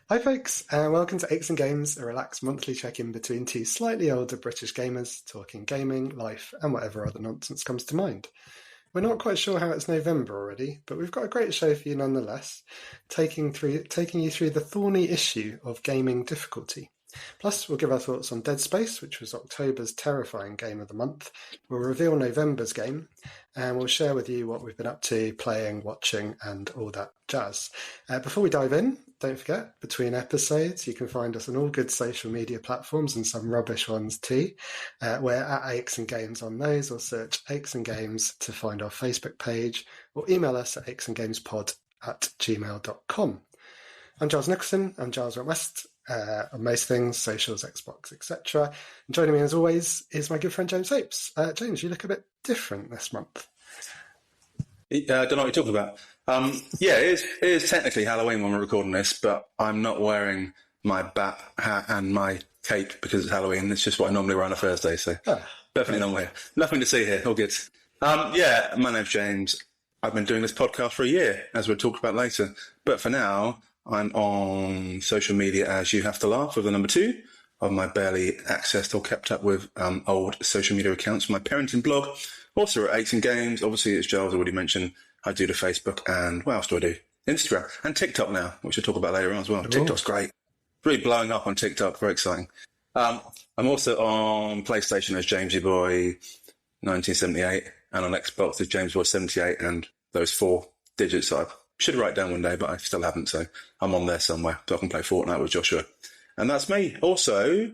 Hi folks, and welcome to Aches and Games, a relaxed monthly check-in between two slightly older British gamers talking gaming, life, and whatever other nonsense comes to mind. We're not quite sure how it's November already, but we've got a great show for you nonetheless, taking you through the thorny issue of gaming difficulty. Plus, we'll give our thoughts on Dead Space, which was October's terrifying game of the month. We'll reveal November's game, and we'll share with you what we've been up to, playing, watching, and all that jazz. Before we dive in, don't forget, between episodes, you can find us on all good social media platforms and some rubbish ones too. We're at Aches and Games on those, or search Aches and Games to find our Facebook page, or email us at achesandgamespod@gmail.com. I'm Giles Nicholson. I'm Giles West. On most things, socials, Xbox, etc. And joining me as always is my good friend James Apes. James, you look a bit different this month. I don't know what you're talking about. It is technically Halloween when we're recording this, but I'm not wearing my bat hat and my cape because it's Halloween. It's just what I normally wear on a Thursday, so definitely not here. Nothing to see here. All good. My name's James. I've been doing this podcast for a year, as we'll talk about later. But for now, I'm on social media as You Have to Laugh with the number 2 of my barely accessed or kept up with old social media accounts for my parenting blog. Also at Aches and Games. Obviously, as Giles already mentioned, I do the Facebook and what else do I do? Instagram and TikTok now, which we'll talk about later on as well. Ooh. TikTok's great. Really blowing up on TikTok. Very exciting. I'm also on PlayStation as Jamesy Boy 1978 and on Xbox as James Boy 78 and those 4 digits that I should write down one day, but I still haven't, so I'm on there somewhere so I can play Fortnite with Joshua. And that's me. Also,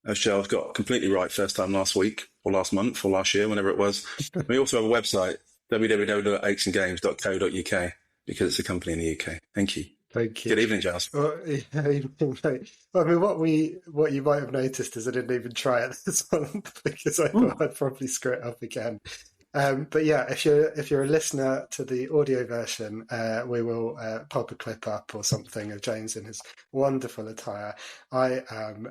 as Giles got completely right first time last week, or last month, or last year, whenever it was, we also have a website, www.achesandgames.co.uk, because it's a company in the UK. Thank you. Thank you. Good evening, Giles. Well, what you might have noticed is I didn't even try it this month because I thought I'd probably screw it up again. But yeah, if you're a listener to the audio version, we will pop a clip up or something of James in his wonderful attire. I am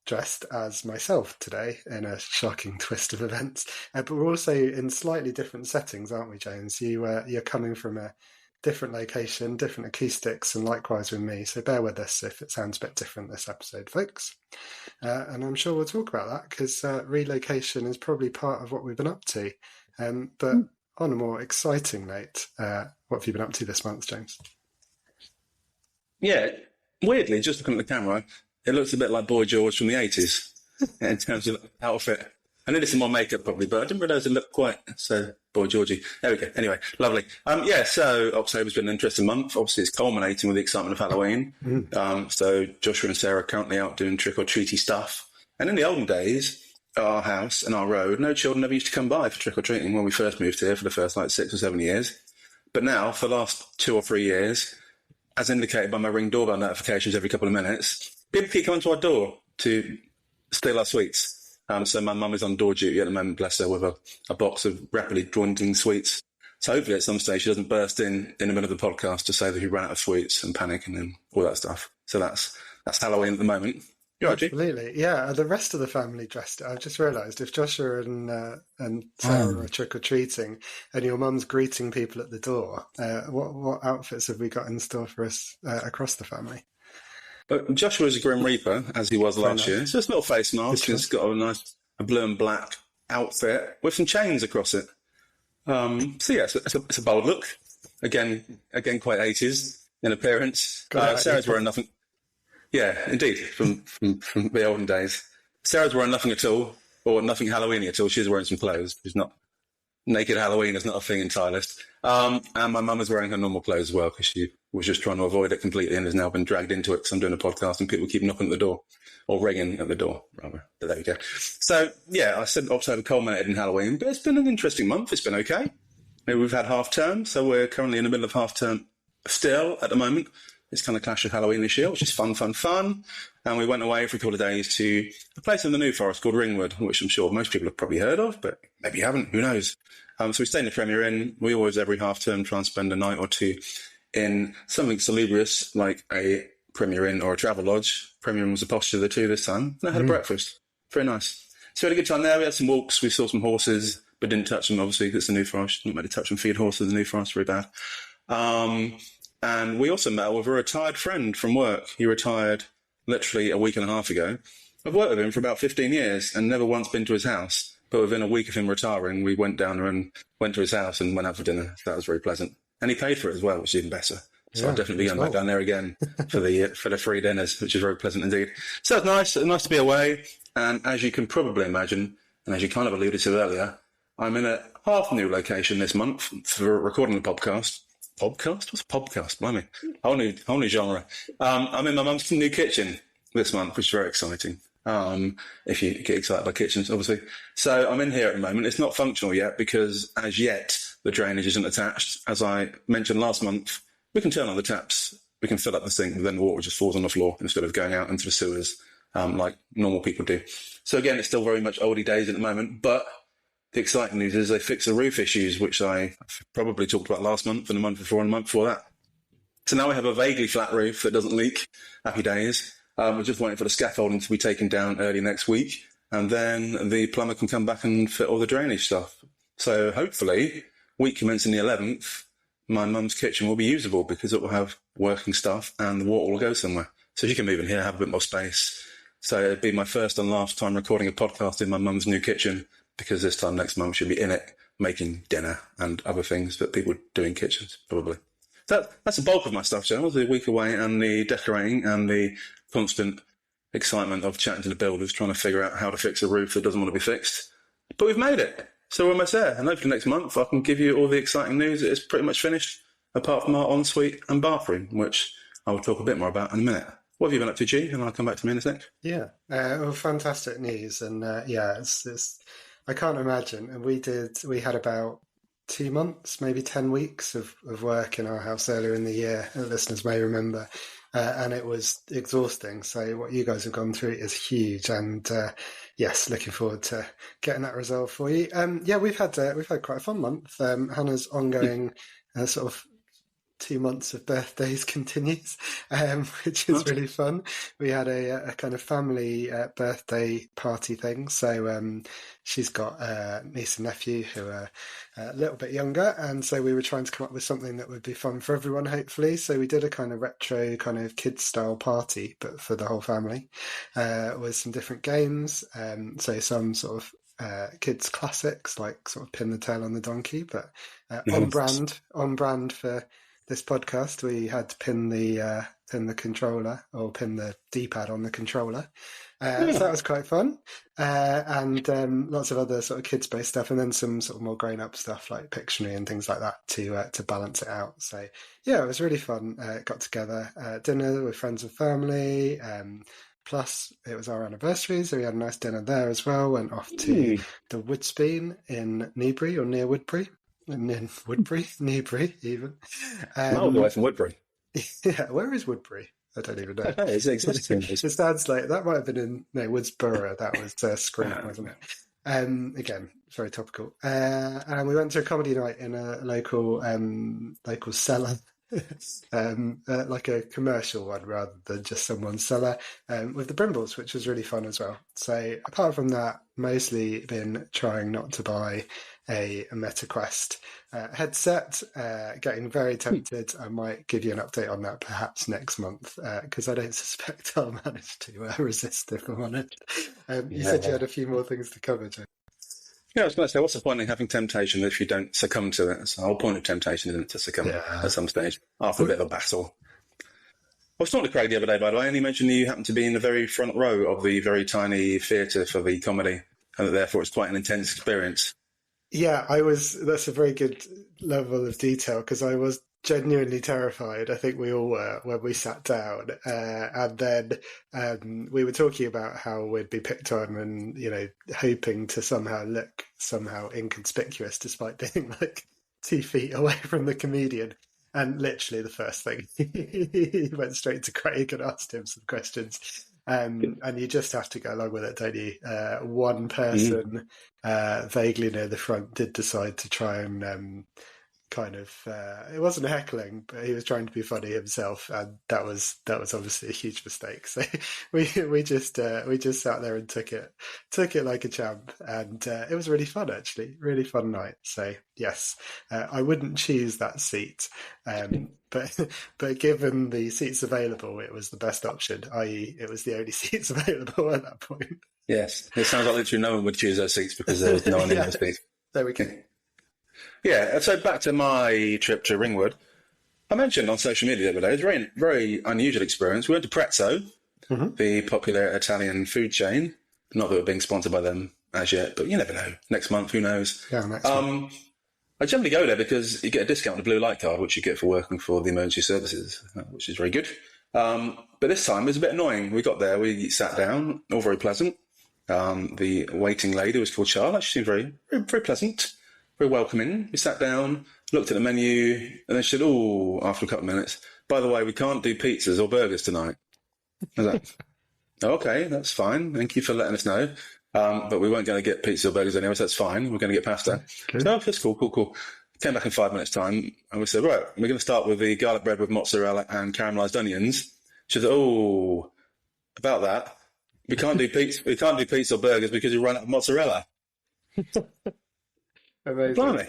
dressed as myself today in a shocking twist of events, but we're also in slightly different settings, aren't we, James? You're coming from a different location, different acoustics, and likewise with me. So bear with us if it sounds a bit different this episode, folks. And I'm sure we'll talk about that because relocation is probably part of what we've been up to. But on a more exciting note, what have you been up to this month, James? Yeah, weirdly, just looking at the camera, it looks a bit like Boy George from the 80s in terms of outfit. I needed some more makeup probably, but I didn't realise it looked quite so Boy Georgie. There we go. Anyway, lovely. So October's been an interesting month. Obviously, it's culminating with the excitement of Halloween. So Joshua and Sarah are currently out doing trick-or-treaty stuff. And in the olden days, our house and our road, no children ever used to come by for trick-or-treating when we first moved here for the first 6 or 7 years. But now, for the last 2 or 3 years, as indicated by my Ring doorbell notifications every couple of minutes, people keep coming to our door to steal our sweets. So my mum is on door duty at the moment, bless her, with a box of rapidly dwindling sweets. So hopefully at some stage she doesn't burst in the middle of the podcast to say that he ran out of sweets and panic and then all that stuff. So that's Halloween at the moment. You're right, Absolutely, yeah. The rest of the family dressed it. I've just realised if Joshua and Sarah are trick or treating, and your mum's greeting people at the door, what outfits have we got in store for us across the family? But Joshua's a Grim Reaper, as he was last year. It's just a little face mask. It's got a nice blue and black outfit with some chains across it. It's a bold look. Again, quite 80s in appearance. Sarah's wearing nothing. Yeah, indeed, from the olden days. Sarah's wearing nothing at all, or nothing Halloweeny at all. She's wearing some clothes. She's not naked Halloween is not a thing in Tylist. And my mum is wearing her normal clothes as well because she was just trying to avoid it completely and has now been dragged into it because I'm doing a podcast and people keep knocking at the door, or ringing at the door, rather. But there we go. So, yeah, I said October culminated in Halloween, but it's been an interesting month. It's been okay. We've had half term, so we're currently in the middle of half term still at the moment. It's kind of clash of Halloween this year, which is fun. And we went away for a couple of days to a place in the New Forest called Ringwood, which I'm sure most people have probably heard of, but maybe you haven't. Who knows? So we stayed in the Premier Inn. We always, every half term, try and spend a night or two in something salubrious like a Premier Inn or a travel lodge. Premier Inn was a posture of the two this time. And I had a breakfast. Very nice. So we had a good time there. We had some walks. We saw some horses, but didn't touch them, obviously, because it's the New Forest. Didn't really touch and feed horses in the New Forest. Very bad. And we also met with a retired friend from work. He retired literally a week and a half ago. I've worked with him for about 15 years and never once been to his house. But within a week of him retiring, we went down there and went to his house and went out for dinner. That was very pleasant. And he paid for it as well, which is even better. So I'll definitely be going back down there again for the free dinners, which is very pleasant indeed. So it's nice to be away. And as you can probably imagine, and as you kind of alluded to earlier, I'm in a half new location this month for recording the podcast. Podcast? What's a podcast? Blimey. Whole new genre. I'm in my mum's new kitchen this month, which is very exciting. If you get excited by kitchens, obviously. So I'm in here at the moment. It's not functional yet because as yet the drainage isn't attached. As I mentioned last month, we can turn on the taps, we can fill up the sink, and then the water just falls on the floor instead of going out into the sewers like normal people do. So again, it's still very much oldie days at the moment, but the exciting news is they fixed the roof issues, which I probably talked about last month and the month before and the month before that. So now we have a vaguely flat roof that doesn't leak. Happy days. We're just waiting for the scaffolding to be taken down early next week, and then the plumber can come back and fit all the drainage stuff. So hopefully, week commencing the 11th, my mum's kitchen will be usable because it will have working stuff and the water will go somewhere. So she can move in here, have a bit more space. So it'd be my first and last time recording a podcast in my mum's new kitchen, because this time next month she'll be in it making dinner and other things that people do in kitchens, probably. That's the bulk of my stuff, Giles, the week away and the decorating and the constant excitement of chatting to the builders, trying to figure out how to fix a roof that doesn't want to be fixed. But we've made it. So we're almost there. And hopefully next month I can give you all the exciting news. It's pretty much finished, apart from our ensuite and bathroom, which I will talk a bit more about in a minute. What have you been up to, G? And I'll come back to me in a sec. Yeah, well, fantastic news. And it's I can't imagine. And we had about 2 months, maybe 10 weeks of work in our house earlier in the year, listeners may remember. And it was exhausting. So what you guys have gone through is huge. And yes, looking forward to getting that resolved for you. We've had quite a fun month. Hannah's ongoing sort of 2 months of birthdays continues, which is really fun. We had a kind of family birthday party thing. So she's got a niece and nephew who are a little bit younger. And so we were trying to come up with something that would be fun for everyone, hopefully. So we did a kind of retro kind of kids style party, but for the whole family, with some different games. So some sort of kids classics, like sort of Pin the Tail on the Donkey, but on brand for this podcast. We had to pin the controller, or pin the D-pad on the controller. So that was quite fun. And lots of other sort of kids-based stuff, and then some sort of more grown-up stuff like Pictionary and things like that to balance it out. So yeah, it was really fun. Got together, dinner with friends and family. Plus, it was our anniversary, so we had a nice dinner there as well. Went off to the Woodsbean in Newbury, or near Woodbury. In Woodbury, Newbury, even. Miles away from Woodbury. Yeah, where is Woodbury? I don't even know. It's existing. It sounds like that might have been in Woodsboro. That was Screen, wasn't it? Again, very topical. And we went to a comedy night in a local cellar. Like a commercial one rather than just someone's cellar, with the Brimbles, which was really fun as well. So apart from that, mostly been trying not to buy a MetaQuest headset, getting very tempted. I might give you an update on that perhaps next month, because I don't suspect I'll manage to resist, if I'm honest. You said you had a few more things to cover, Joe. Yeah, I was going to say, what's the point in having temptation if you don't succumb to it? So the whole point of temptation isn't to succumb at some stage after a bit of a battle. I was talking to Craig the other day, by the way, and he mentioned that you happened to be in the very front row of the very tiny theatre for the comedy, and that therefore it's quite an intense experience. Yeah, I was. That's a very good level of detail, because I was genuinely terrified. I think we all were when we sat down, and then we were talking about how we'd be picked on, and hoping to somehow look inconspicuous despite being like 2 feet away from the comedian. And literally the first thing, he went straight to Craig and asked him some questions. And you just have to go along with it, don't you? One person vaguely near the front did decide to try and kind of it wasn't heckling, but he was trying to be funny himself, and that was obviously a huge mistake. So we just sat there and took it like a champ, and it was really fun, actually, really fun night. So yes, I wouldn't choose that seat, but given the seats available, it was the best option. I.e., it was the only seats available at that point. Yes, it sounds like literally no one would choose those seats because there was no one in those seats. There we go. Yeah, so back to my trip to Ringwood. I mentioned on social media the other day, it was a very, very unusual experience. We went to Prezzo, the popular Italian food chain. Not that we're being sponsored by them as yet, but you never know. Next month, who knows? Yeah, next month. I generally go there because you get a discount on the blue light card, which you get for working for the emergency services, which is very good. But this time it was a bit annoying. We got there, we sat down, all very pleasant. The waiting lady was called Charlotte. She seemed very, very, very pleasant, very welcoming. We sat down, looked at the menu, and then she said, "Oh," after a couple of minutes, "by the way, we can't do pizzas or burgers tonight." I was like, "Okay, that's fine. Thank you for letting us know. But we weren't going to get pizza or burgers anyway, so that's fine. We're going to get pasta." Okay. So that's cool. Came back in 5 minutes' time, and we said, "Right, we're going to start with the garlic bread with mozzarella and caramelised onions." She said, "Oh, about that. We can't do pizza. We can't do pizza or burgers because we run out of mozzarella." Amazing. Blimey.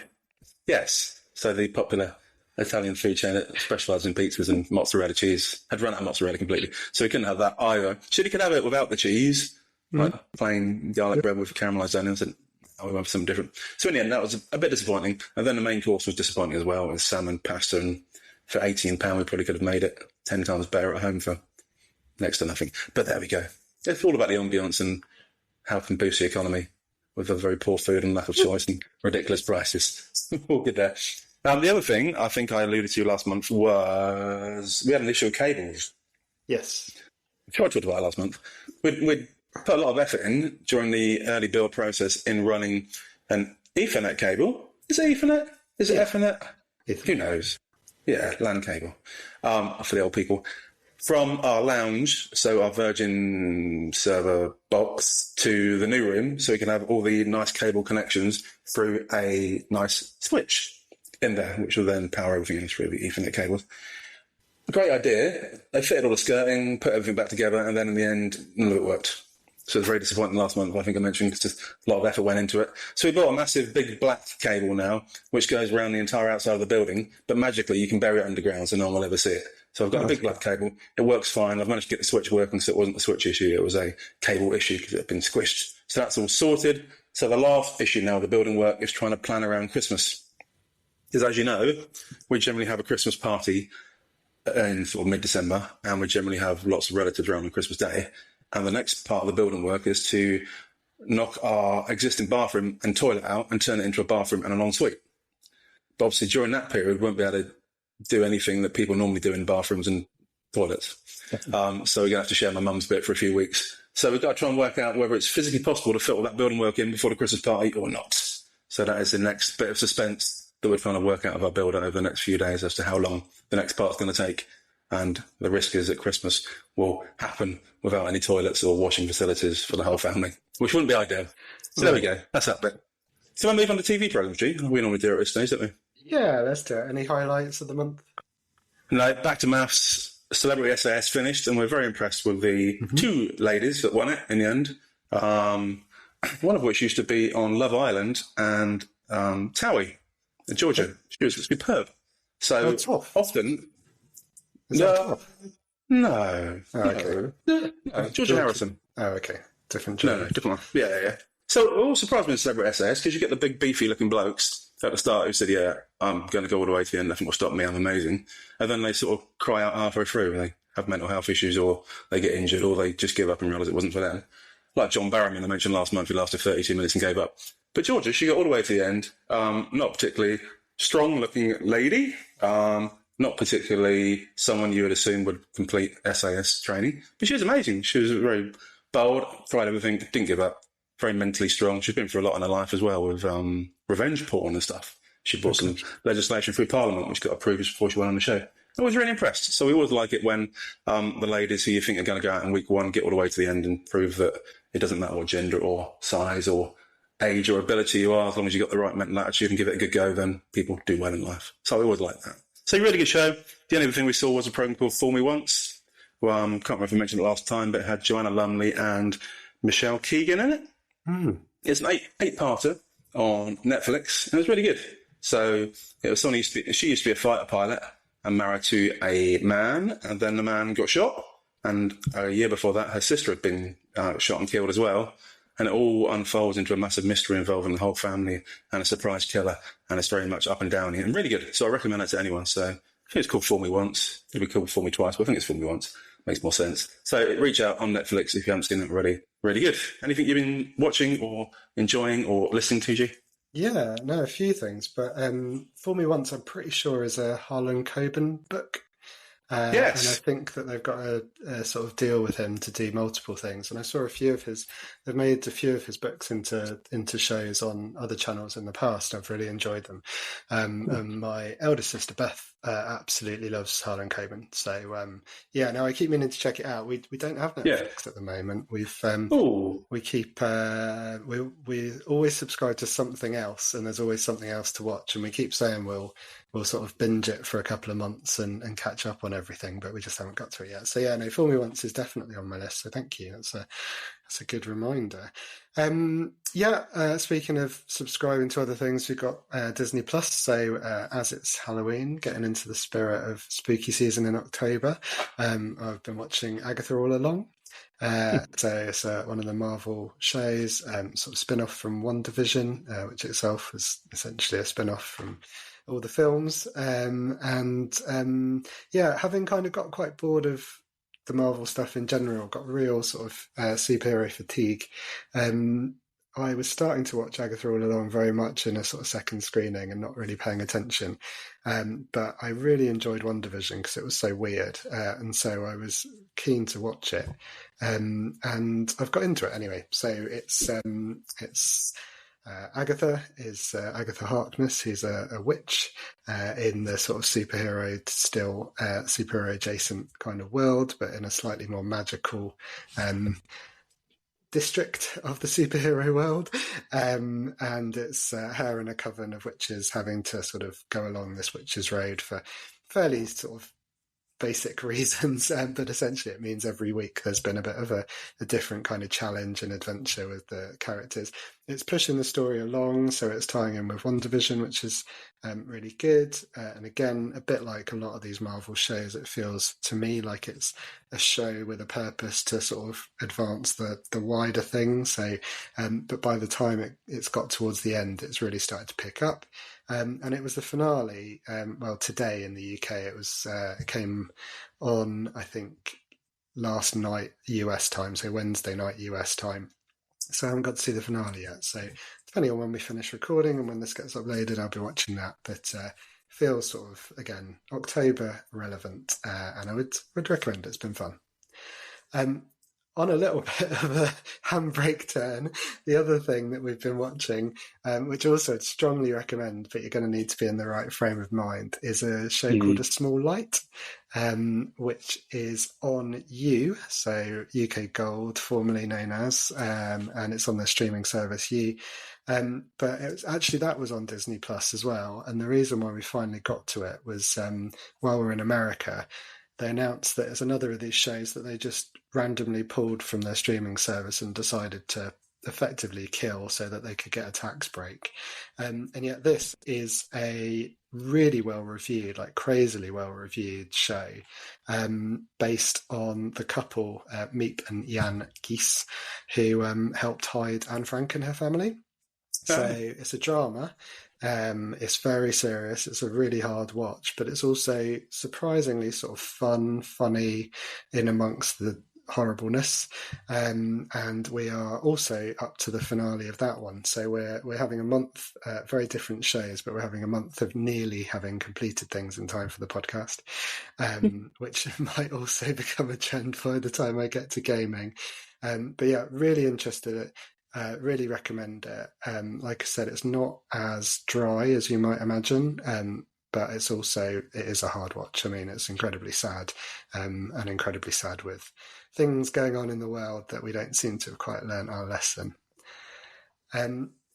Yes. So the popular Italian food chain that specialises in pizzas and mozzarella cheese had run out of mozzarella completely. So we couldn't have that either. She could have it without the cheese, like plain garlic bread with caramelised onions, and we went for something different. So in the end, that was a bit disappointing. And then the main course was disappointing as well, with salmon, pasta, and for £18, we probably could have made it 10 times better at home for next to nothing. But there we go. It's all about the ambience and how it can boost the economy with a very poor food and lack of choice and ridiculous prices. All good there. The other thing I think I alluded to last month was we had an issue with cables. Yes. I tried to talk about it last month. We'd put a lot of effort in during the early build process in running an Ethernet cable. Is it Ethernet? Is it Ethernet? Who knows? Yeah, LAN cable for the old people. From our lounge, so our Virgin server box, to the new room, so we can have all the nice cable connections through a nice switch in there, which will then power everything in through the Ethernet cables. Great idea. They fitted all the skirting, put everything back together, and then in the end, none of it worked. So it was very disappointing last month, I think I mentioned, because just a lot of effort went into it. So we bought a massive big black cable now, which goes around the entire outside of the building, but magically you can bury it underground so no one will ever see it. So I've got a big black cable. It works fine. I've managed to get the switch working, so it wasn't a switch issue. It was a cable issue because it had been squished. So that's all sorted. So the last issue now, the building work, is trying to plan around Christmas. Because as you know, we generally have a Christmas party in sort of mid-December, and we generally have lots of relatives around on Christmas Day. And the next part of the building work is to knock our existing bathroom and toilet out and turn it into a bathroom and an ensuite. But obviously during that period, we won't be able to do anything that people normally do in bathrooms and toilets. So we're going to have to share my mum's bit for a few weeks. So we've got to try and work out whether it's physically possible to fit all that building work in before the Christmas party or not. So that is the next bit of suspense that we're trying to work out of our builder over the next few days as to how long the next part's going to take. And the risk is that Christmas will happen without any toilets or washing facilities for the whole family, which wouldn't be ideal. So there we go. That's that bit. So I move on to TV programmes, G. We normally do it at this stage, don't we? Yeah, let's do it. Any highlights of the month? No, back to maths. Celebrity SAS finished, and we're very impressed with the two ladies that won it in the end. One of which used to be on Love Island and Towie in Georgia. She was superb. So often... No. Oh, okay. No, Georgia Harrison. Oh, okay. Different. No, different one. Yeah. So it all surprised me in Celebrity SAS because you get the big beefy looking blokes at the start who said, "Yeah, I'm going to go all the way to the end. Nothing will stop me. I'm amazing." And then they sort of cry out halfway through. They have mental health issues, or they get injured, or they just give up and realise it wasn't for them. Like John Barrowman I mentioned last month, who lasted 32 minutes and gave up. But Georgia, she got all the way to the end. Not particularly strong-looking lady. Not particularly someone you would assume would complete SAS training. But she was amazing. She was very bold, tried everything, didn't give up. Very mentally strong. She's been through a lot in her life as well with revenge porn and stuff. She brought some legislation through Parliament which got approved before she went on the show. I was really impressed. So we always like it when the ladies who you think are going to go out in week one get all the way to the end and prove that it doesn't matter what gender or size or age or ability you are, as long as you've got the right mental attitude and give it a good go, then people do well in life. So I always like that. So really good show. The only other thing we saw was a program called Fool Me Once. Well, can't remember if I mentioned it last time, but it had Joanna Lumley and Michelle Keegan in it. It's an eight-parter on Netflix, and it was really good. So it was someone she used to be a fighter pilot and married to a man, and then the man got shot. And a year before that, her sister had been shot and killed as well. And it all unfolds into a massive mystery involving the whole family and a surprise killer. And it's very much up and down and really good. So I recommend that to anyone. So I think it's called Fool Me Once. It'd be called Fool Me Twice, but I think it's Fool Me Once. Makes more sense. So reach out on Netflix if you haven't seen it already. Really good. Anything you've been watching or enjoying or listening to, G? Yeah, no, a few things, but Fool Me Once, I'm pretty sure is a Harlan Coben book. Yes. And I think that they've got a sort of deal with him to do multiple things. And I saw they've made a few of his books into shows on other channels in the past. I've really enjoyed them. And my eldest sister, Beth, absolutely loves Harlan Coben. So, yeah, no, I keep meaning to check it out. We don't have Netflix at the moment. We always subscribe to something else, and there's always something else to watch. And we keep saying we'll sort of binge it for a couple of months and catch up on everything, but we just haven't got to it yet. So yeah, no, Fool Me Once is definitely on my list. So thank you. That's a good reminder. Speaking of subscribing to other things, we've got Disney Plus. So as it's Halloween, getting into the spirit of spooky season in October, I've been watching Agatha all along. So it's one of the Marvel shows, sort of spin-off from WandaVision, which itself was essentially a spin-off from all the films. Having kind of got quite bored of the Marvel stuff in general, got real sort of superhero fatigue. I was starting to watch Agatha all along very much in a sort of second screening and not really paying attention. But I really enjoyed WandaVision because it was so weird. And so I was keen to watch it. And I've got into it anyway. So it's Agatha is Agatha Harkness, who's a witch in the sort of superhero adjacent kind of world, but in a slightly more magical district of the superhero world. And it's her and a coven of witches having to sort of go along this witch's road for fairly sort of basic reasons, but essentially it means every week there's been a bit of a different kind of challenge and adventure with the characters. It's pushing the story along, so it's tying in with WandaVision, which is really good. And again, a bit like a lot of these Marvel shows, it feels to me like it's a show with a purpose to sort of advance the wider thing. So, but by the time it's got towards the end, it's really started to pick up. And it was the finale. Today in the UK, it came on, I think, last night US time, so Wednesday night US time. So I haven't got to see the finale yet. So depending on when we finish recording and when this gets uploaded, I'll be watching that. But feels sort of, again, October relevant, and I would recommend it. It's been fun. On a little bit of a handbrake turn, the other thing that we've been watching, which also I'd strongly recommend, but you're going to need to be in the right frame of mind, is a show called A Small Light, which is on so UK Gold, formerly known as, and it's on the streaming service You. But that was on Disney Plus as well. And the reason why we finally got to it was while we're in America, they announced that it's another of these shows that they just randomly pulled from their streaming service and decided to effectively kill so that they could get a tax break. And yet this is a really well-reviewed, like crazily well-reviewed show based on the couple, Miep and Jan Gies, who helped hide Anne Frank and her family. So it's a drama. It's very serious. It's a really hard watch, but it's also surprisingly sort of funny in amongst the horribleness. And we are also up to the finale of that one. So we're having a month, very different shows, but we're having a month of nearly having completed things in time for the podcast, which might also become a trend by the time I get to gaming. But yeah, really interested. Really recommend it. Like I said, it's not as dry as you might imagine, but it is a hard watch. I mean, it's incredibly sad, and incredibly sad with things going on in the world that we don't seem to have quite learnt our lesson.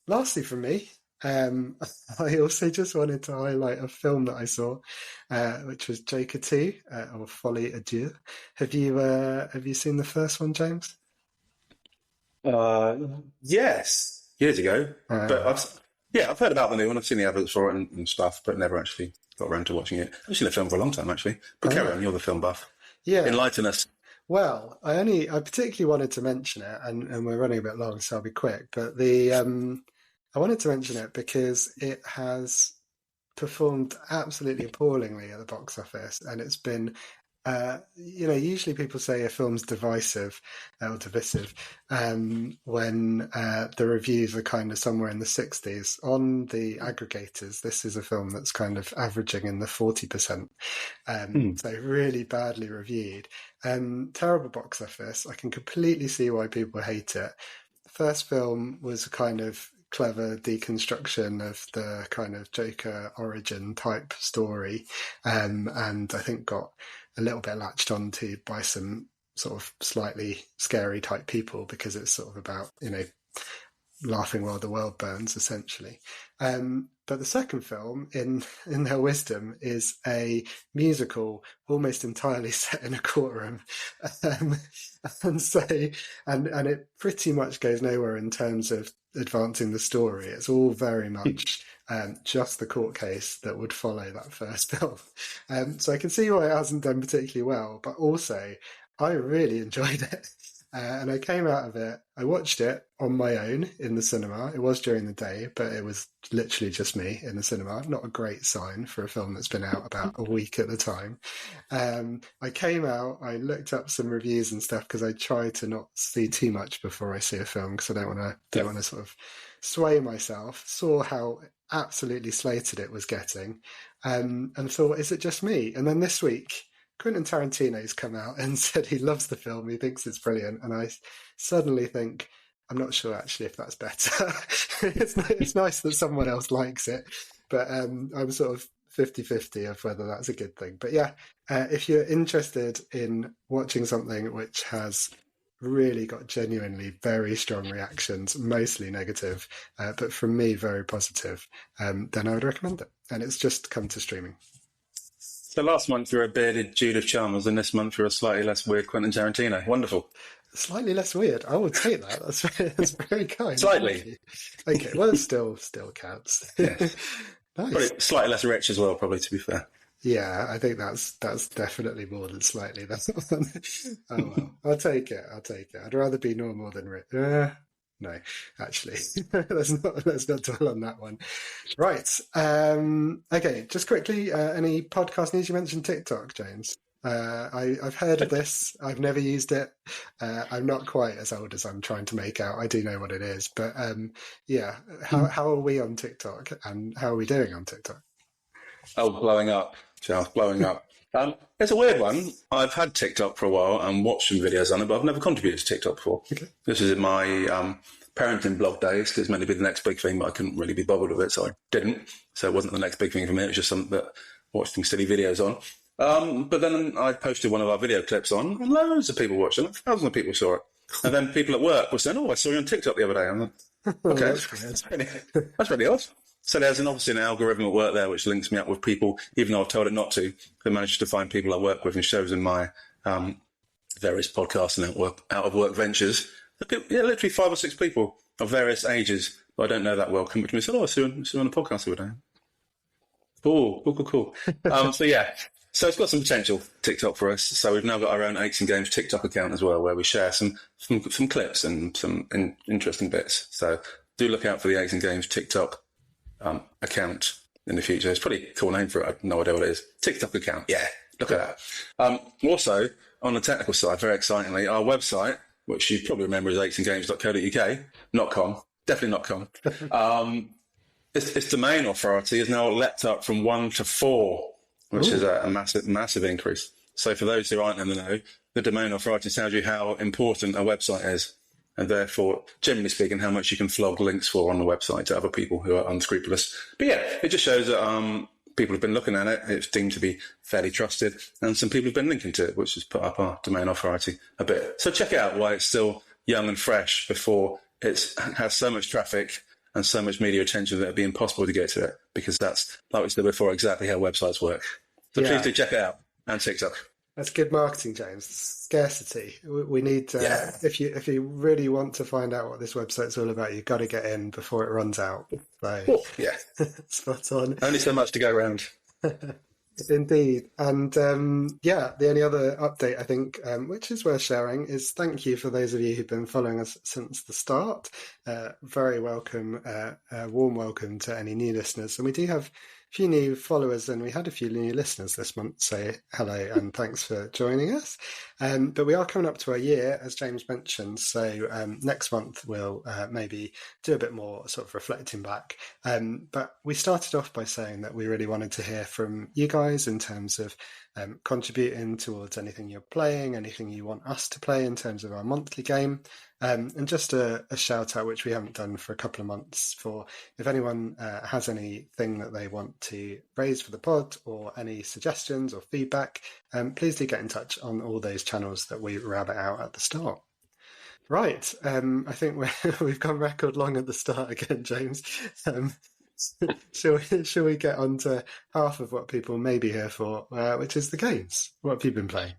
lastly from me, I also just wanted to highlight a film that I saw, which was Joker 2, or Folie à Deux. Have you seen the first one, James? Uh, yes, years ago. But Uh, I've heard about the new one. I've seen the adverts for it and stuff, but never actually got around to watching it. I've seen the film for a long time, actually. But carry on, you're the film buff. yeah. Enlighten us. Well, I particularly wanted to mention it, and we're running a bit long, so I'll be quick. But I wanted to mention it because it has performed absolutely appallingly at the box office, and it's been, usually people say a film's divisive or divisive when the reviews are kind of somewhere in the 60s. On the aggregators, this is a film that's kind of averaging in the 40%, so really badly reviewed. Terrible box office. I can completely see why people hate it. The first film was a kind of clever deconstruction of the kind of Joker origin type story, and I think got a little bit latched onto by some sort of slightly scary type people because it's sort of about, laughing while the world burns, essentially. But the second film, in their wisdom, is a musical almost entirely set in a courtroom, um, and it pretty much goes nowhere in terms of advancing the story. It's all very much just the court case that would follow that first film. So I can see why it hasn't done particularly well, but also I really enjoyed it. And I came out of it, I watched it on my own in the cinema. It was during the day, but it was literally just me in the cinema. Not a great sign for a film that's been out about a week at the time. I came out, I looked up some reviews and stuff because I try to not see too much before I see a film because I don't want to sort of sway myself. Saw how absolutely slated it was getting, and thought, is it just me? And then this week, Quentin Tarantino's come out and said he loves the film, he thinks it's brilliant, and I suddenly think, I'm not sure actually if that's better. It's nice that someone else likes it, but I'm sort of 50-50 of whether that's a good thing. But yeah, if you're interested in watching something which has really got genuinely very strong reactions, mostly negative, but from me very positive, then I would recommend it. And it's just come to streaming. So last month you were a bearded Judith Chalmers, and this month you're a slightly less weird Quentin Tarantino. Wonderful. Slightly less weird. I will take that. That's very kind. Slightly. Okay, well, it still counts. Yes. Nice. Probably slightly less rich as well, probably, to be fair. Yeah, I think that's definitely more than slightly. That's one. Oh well, I'll take it. I'd rather be normal than rich. No, actually, let's not dwell on that one. Right. Okay. Just quickly, any podcast news? You mentioned TikTok, James. I've heard of this. I've never used it. I'm not quite as old as I'm trying to make out. I do know what it is, but yeah. How are we on TikTok, and how are we doing on TikTok? Oh, blowing up, Charles, blowing up. It's a weird one. I've had TikTok for a while and watched some videos on it, but I've never contributed to TikTok before. Okay. This is in my parenting blog days, because it's meant to be the next big thing, but I couldn't really be bothered with it, so I didn't. So it wasn't the next big thing for me. It was just something that watched some silly videos on. But then I posted one of our video clips on, and loads of people watched it. Like thousands of people saw it. And then people at work were saying, "Oh, I saw you on TikTok the other day." I'm like, "Okay, that's really odd." So there's obviously an algorithm at work there which links me up with people, even though I've told it not to. They managed to find people I work with and shows in my various podcasts and out of work ventures. Literally 5 or 6 people of various ages who I don't know that well come up to me and say, "Oh, I see you on the podcast the other day." Cool. So it's got some potential, TikTok, for us. So we've now got our own Aches and Games TikTok account as well, where we share some clips and some interesting bits. So do look out for the Aches and Games TikTok account in the future. It's a pretty cool name for it. I have no idea what it is. TikTok account. Yeah, look at that. Also, on the technical side, very excitingly, our website, which you probably remember is achesandgames.co.uk, not com, definitely not com. Its domain authority is now leapt up from 1 to 4, which is a massive increase. So for those who aren't in the know, the domain authority tells you how important a website is, and therefore, generally speaking, how much you can flog links for on the website to other people who are unscrupulous. But yeah, it just shows that people have been looking at it. It's deemed to be fairly trusted, and some people have been linking to it, which has put up our domain authority a bit. So check it out while it's still young and fresh before it has so much traffic and so much media attention that it'd be impossible to get to it, because that's, like we said before, exactly how websites work. So please do check it out, and TikTok. That's good marketing, James. Scarcity. We need if you really want to find out what this website's all about, you've got to get in before it runs out. So yeah, spot on. Only so much to go around. Indeed. And the only other update I think, which is worth sharing, is thank you for those of you who've been following us since the start. Very welcome, warm welcome to any new listeners. And we do have a few new followers, and we had a few new listeners this month, so hello and thanks for joining us. But we are coming up to a year, as James mentioned, so next month we'll maybe do a bit more sort of reflecting back. But we started off by saying that we really wanted to hear from you guys in terms of contributing towards anything you're playing, anything you want us to play in terms of our monthly game. And just a shout out, which we haven't done for a couple of months, for if anyone has anything that they want to raise for the pod or any suggestions or feedback, please do get in touch on all those channels that we rabbit out at the start. Right, I think we've gone record long at the start again, James. Shall we get on to half of what people may be here for, which is the games? What have you been playing?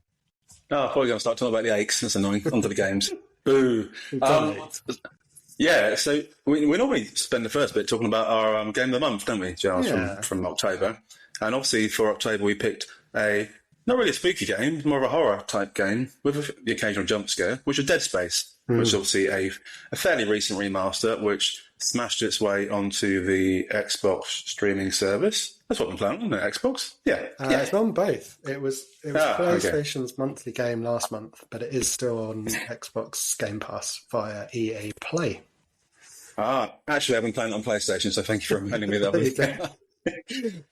Oh, I thought we were going to start talking about the aches. That's annoying. On to the games. Boo. So we normally spend the first bit talking about our game of the month, don't we, Giles, from October. And obviously for October we picked not really a spooky game, more of a horror type game with the occasional jump scare, which was Dead Space, which is obviously a fairly recent remaster, which smashed its way onto the Xbox streaming service. That's what I'm playing on, the Xbox. Yeah. It's on both. It was PlayStation's monthly game last month, but it is still on Xbox Game Pass via EA Play. Actually, I've been playing it on PlayStation, so thank you for reminding me that.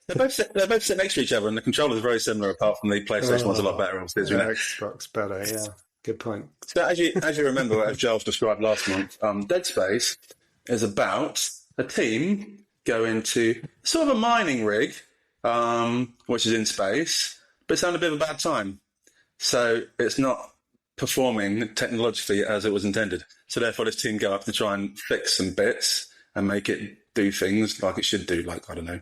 They're both sit next to each other, and the controllers are very similar, apart from the PlayStation one's a lot better. Obviously, Xbox better, yeah. Good point. So as you remember, as Giles described last month, Dead Space is about a team going to sort of a mining rig, which is in space, but it's having a bit of a bad time. So it's not performing technologically as it was intended. So therefore this team go up to try and fix some bits and make it do things like it should do, like, I don't know,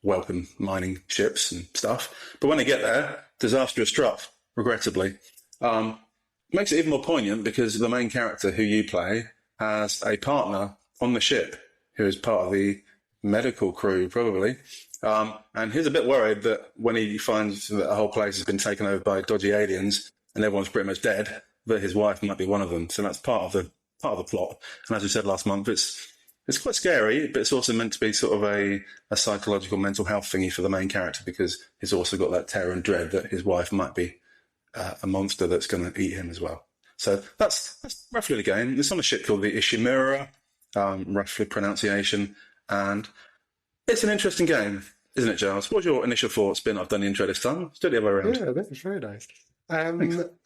welcome mining ships and stuff. But when they get there, disaster has struck, regrettably. Makes it even more poignant because the main character who you play has a partner on the ship who is part of the medical crew, probably. And he's a bit worried that when he finds that the whole place has been taken over by dodgy aliens and everyone's pretty much dead, that his wife might be one of them. So that's part of the plot. And as we said last month, it's quite scary, but it's also meant to be sort of a psychological mental health thingy for the main character, because he's also got that terror and dread that his wife might be a monster that's going to eat him as well. So that's roughly the game. It's on a ship called the Ishimura, roughly pronunciation, and it's an interesting game, isn't it, Giles? What's your initial thoughts been? I've done the intro this time. Let's do it the other way around. Yeah, that was very nice. I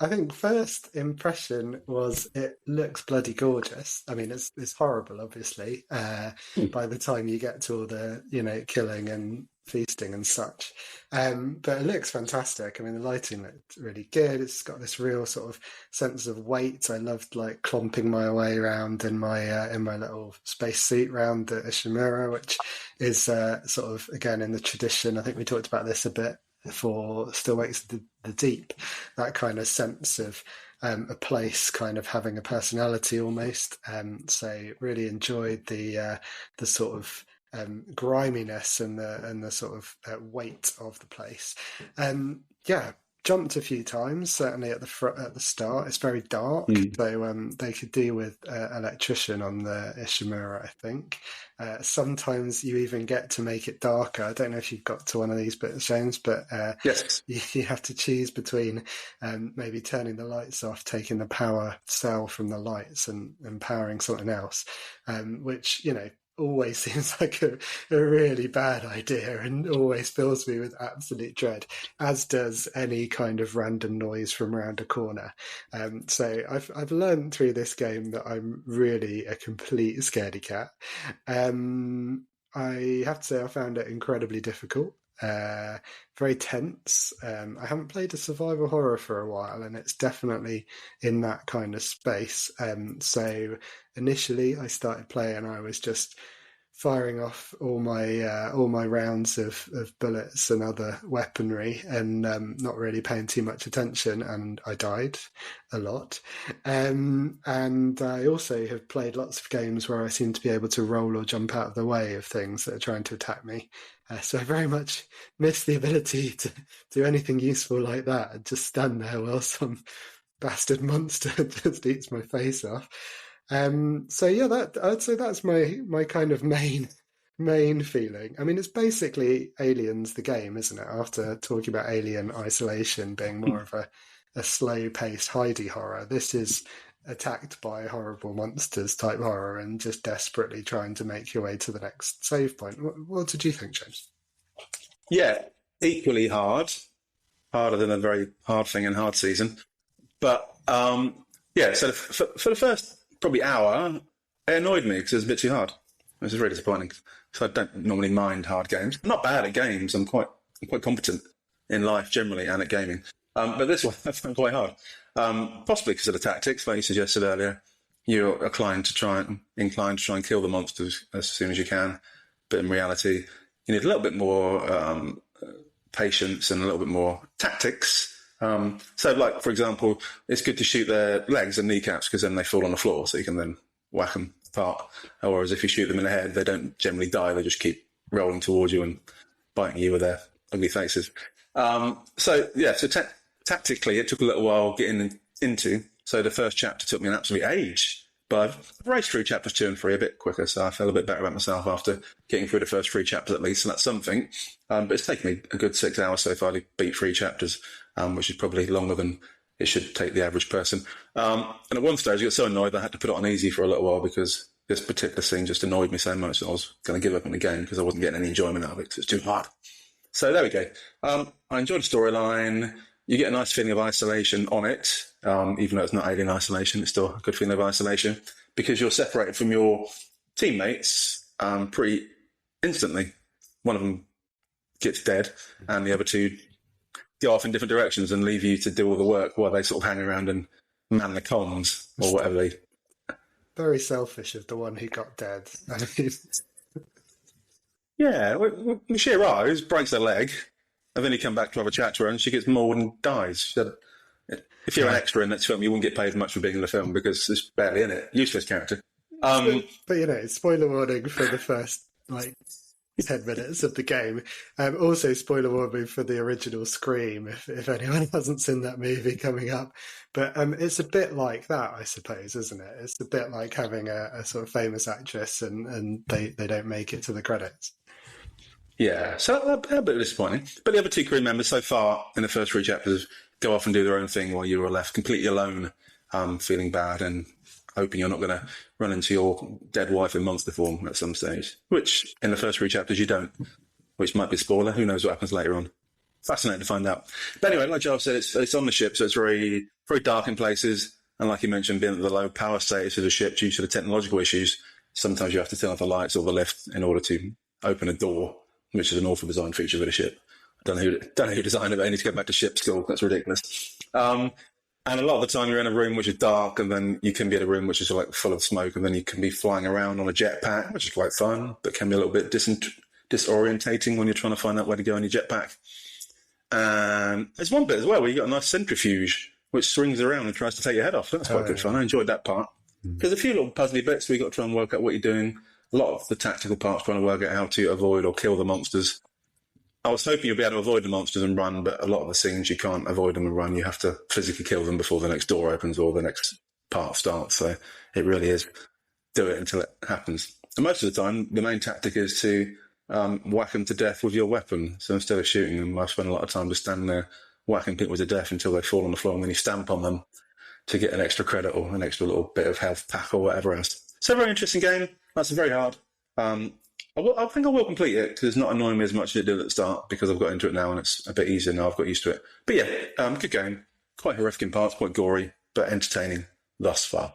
think first impression was it looks bloody gorgeous. I mean, it's horrible, obviously, by the time you get to all the, killing and feasting and such. But it looks fantastic. I mean, the lighting looked really good. It's got this real sort of sense of weight. I loved like clomping my way around in my little space suit around the Ishimura, which is sort of, again, in the tradition. I think we talked about this a bit for Still Wakes the Deep, that kind of sense of a place kind of having a personality almost. So really enjoyed the sort of griminess and the sort of weight of the place. Jumped a few times, certainly at the start. It's very dark, so they could do with electrician on the Ishimura, I think. Sometimes you even get to make it darker. I don't know if you've got to one of these bits, James, but yes, you have to choose between maybe turning the lights off, taking the power cell from the lights and powering something else, which, always seems like a really bad idea and always fills me with absolute dread, as does any kind of random noise from around a corner. So I've learned through this game that I'm really a complete scaredy cat. I have to say I found it incredibly difficult. Very tense. I haven't played a survival horror for a while, and it's definitely in that kind of space. So initially I started playing, I was just firing off all my rounds of bullets and other weaponry, and not really paying too much attention, and I died a lot. And I also have played lots of games where I seem to be able to roll or jump out of the way of things that are trying to attack me. So I very much miss the ability to do anything useful like that and just stand there while some bastard monster just eats my face off. So yeah, that I'd say that's my kind of main feeling. I mean, it's basically Aliens, the game, isn't it? After talking about Alien Isolation being more of a slow-paced hidey horror, this is attacked by horrible monsters type horror and just desperately trying to make your way to the next save point. What did you think, James? Yeah, equally harder than a very hard thing in hard season. But yeah, so for the first probably hour, it annoyed me because it was a bit too hard. It was really disappointing. So I don't normally mind hard games. I'm not bad at games. I'm quite competent in life generally and at gaming. But this one I found quite hard. Possibly because of the tactics, like you suggested earlier. You're inclined to try and kill the monsters as soon as you can. But in reality, you need a little bit more patience and a little bit more tactics. So, like, for example, it's good to shoot their legs and kneecaps because then they fall on the floor, so you can then whack them apart. Whereas if you shoot them in the head, they don't generally die. They just keep rolling towards you and biting you with their ugly faces. So tactically, it took a little while getting into. So the first chapter took me an absolute age. But I've raced through chapters 2 and 3 a bit quicker, so I feel a bit better about myself after getting through the first 3 chapters at least, and that's something. But it's taken me a good 6 hours so far to beat 3 chapters, which is probably longer than it should take the average person. And at one stage, I got so annoyed that I had to put it on easy for a little while because this particular scene just annoyed me so much that I was going to give up on the game because I wasn't getting any enjoyment out of it because it's too hard. So there we go. I enjoyed the storyline. You get a nice feeling of isolation on it, even though it's not alien isolation, it's still a good feeling of isolation because you're separated from your teammates pretty instantly. One of them gets dead and the other 2 go off in different directions and leave you to do all the work while they sort of hang around and man the comms or whatever they... Very selfish of the one who got dead. I mean... Yeah, when she arrives, breaks her leg, and then you come back to have a chat to her and she gets mauled and dies. She said, if you're an extra in that film, you won't get paid much for being in the film because it's barely in it. Useless character. But spoiler warning for the first 10 minutes of the game. Also, spoiler warning for the original Scream, if anyone hasn't seen that movie coming up. But it's a bit like that, I suppose, isn't it? It's a bit like having a sort of famous actress and they don't make it to the credits. Yeah, so a bit disappointing. But the other 2 crew members so far in the first 3 chapters go off and do their own thing while you are left completely alone, feeling bad and hoping you're not going to run into your dead wife in monster form at some stage, which in the first 3 chapters you don't, which might be a spoiler. Who knows what happens later on. Fascinating to find out. But anyway, like Giles said, it's on the ship, so it's very, very dark in places. And like you mentioned, being at the low power status of the ship due to the technological issues, sometimes you have to turn off the lights or the lift in order to open a door, which is an awful design feature of the ship. I don't know who designed it, but I need to go back to ship school. That's ridiculous. And a lot of the time you're in a room which is dark, and then you can be in a room which is like full of smoke, and then you can be flying around on a jetpack, which is quite fun, but can be a little bit disorientating when you're trying to find out where to go in your jetpack. And there's one bit as well where you got a nice centrifuge which swings around and tries to take your head off. That's quite good fun. I enjoyed that part. There's a few little puzzly bits where you got to try and work out what you're doing. A lot of the tactical parts trying to work out how to avoid or kill the monsters. I was hoping you'll be able to avoid the monsters and run, but a lot of the scenes you can't avoid them and run. You have to physically kill them before the next door opens or the next part starts. So it really is do it until it happens. And most of the time, the main tactic is to whack them to death with your weapon. So instead of shooting them, I spend a lot of time just standing there whacking people to death until they fall on the floor, and then you stamp on them to get an extra credit or an extra little bit of health pack or whatever else. So a very interesting game. That's very hard. I think I will complete it because it's not annoying me as much as it did at the start because I've got into it now and it's a bit easier now. I've got used to it. But yeah, good game. Quite horrific in parts, quite gory, but entertaining thus far.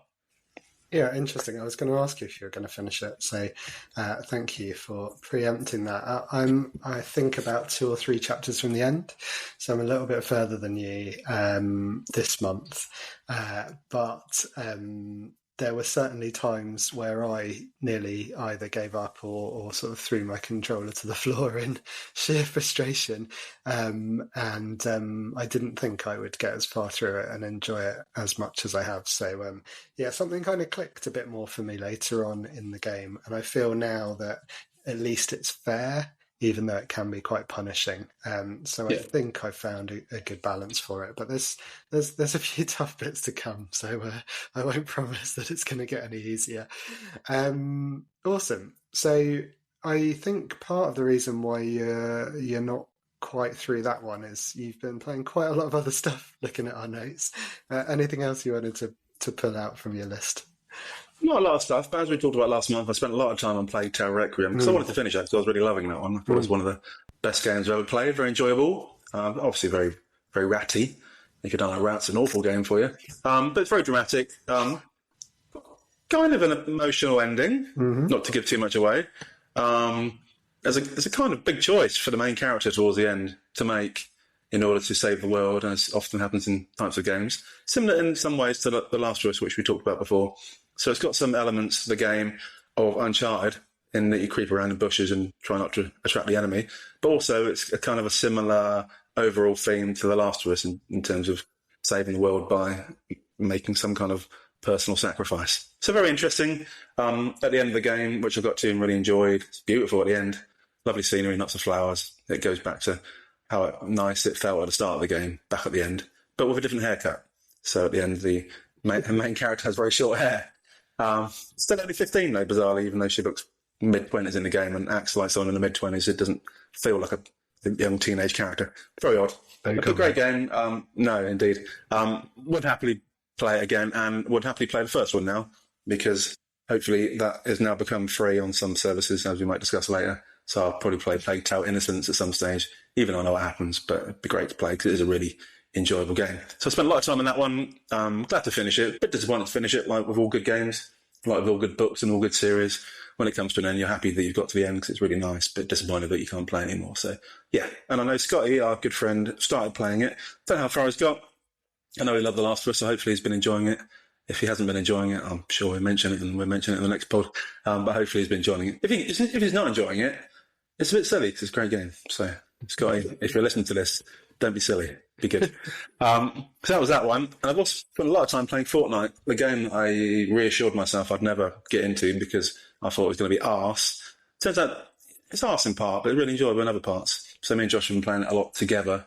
Yeah, interesting. I was going to ask you if you were going to finish it, so thank you for preempting that. I think about 2 or 3 chapters from the end, so I'm a little bit further than you this month. But there were certainly times where I nearly either gave up or sort of threw my controller to the floor in sheer frustration. And I didn't think I would get as far through it and enjoy it as much as I have. So, yeah, something kind of clicked a bit more for me later on in the game. And I feel now that at least it's fair, even though it can be quite punishing. So I think I've found a good balance for it. But there's a few tough bits to come, so I won't promise that it's going to get any easier. Awesome. So I think part of the reason why you're not quite through that one is you've been playing quite a lot of other stuff, looking at our notes. Anything else you wanted to pull out from your list? Not a lot of stuff, but as we talked about last month, I spent a lot of time on Plague Tale Requiem because I wanted to finish that because I was really loving that one. I thought it was one of the best games I've ever played, very enjoyable, obviously very, very ratty. If you don't like rats, an awful game for you. But it's very dramatic. Kind of an emotional ending, not to give too much away. There's a kind of big choice for the main character towards the end to make in order to save the world, as often happens in types of games. Similar in some ways to The Last of Us, which we talked about before. So it's got some elements of the game of Uncharted in that you creep around in bushes and try not to attract the enemy. But also it's a kind of a similar overall theme to The Last of Us in terms of saving the world by making some kind of personal sacrifice. So very interesting. At the end of the game, which I got to and really enjoyed, it's beautiful at the end. Lovely scenery, lots of flowers. It goes back to how nice it felt at the start of the game, back at the end, but with a different haircut. So at the end, the main character has very short hair. Still only 15 though, bizarrely, even though she looks mid-20s in the game and acts like someone in the mid-20s. It doesn't feel like a young teenage character. Very odd. A great game. No, indeed. Would happily play it again and would happily play the first one now because hopefully that has now become free on some services, as we might discuss later. So I'll probably play Plague Tale Innocence at some stage, even though I know what happens, but it'd be great to play because it is a really enjoyable game. So I spent a lot of time on that one. Glad to finish it. A bit disappointed to finish it, like with all good games, like with all good books and all good series. When it comes to an end, you're happy that you've got to the end because it's really nice, but disappointed that you can't play anymore. So, yeah. And I know Scotty, our good friend, started playing it. Don't know how far he's got. I know he loved The Last of Us, so hopefully he's been enjoying it. If he hasn't been enjoying it, I'm sure we'll mention it, and we'll mention it in the next pod. But hopefully he's been enjoying it. If he's not enjoying it, it's a bit silly because it's a great game. So, Scotty, if you're listening to this, don't be silly. Be good. So that was that one. And I've also spent a lot of time playing Fortnite, the game I reassured myself I'd never get into because I thought it was going to be arse. Turns out it's arse in part, but it's really enjoyable in other parts. So me and Josh have been playing it a lot together.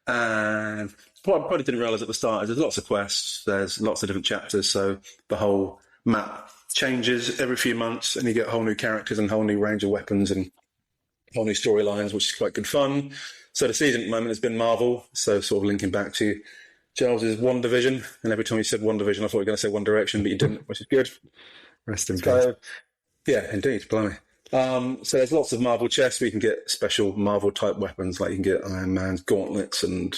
And what I probably didn't realise at the start is there's lots of quests, there's lots of different chapters, so the whole map changes every few months and you get whole new characters and whole new range of weapons and whole new storylines, which is quite good fun. So the season at the moment has been Marvel, so sort of linking back to Giles' WandaVision, and every time you said WandaVision I thought you were going to say One Direction, but you didn't, which is good. Rest in peace. Yeah, indeed, blimey. So there's lots of Marvel chests where you can get special Marvel type weapons, like you can get Iron Man's gauntlets and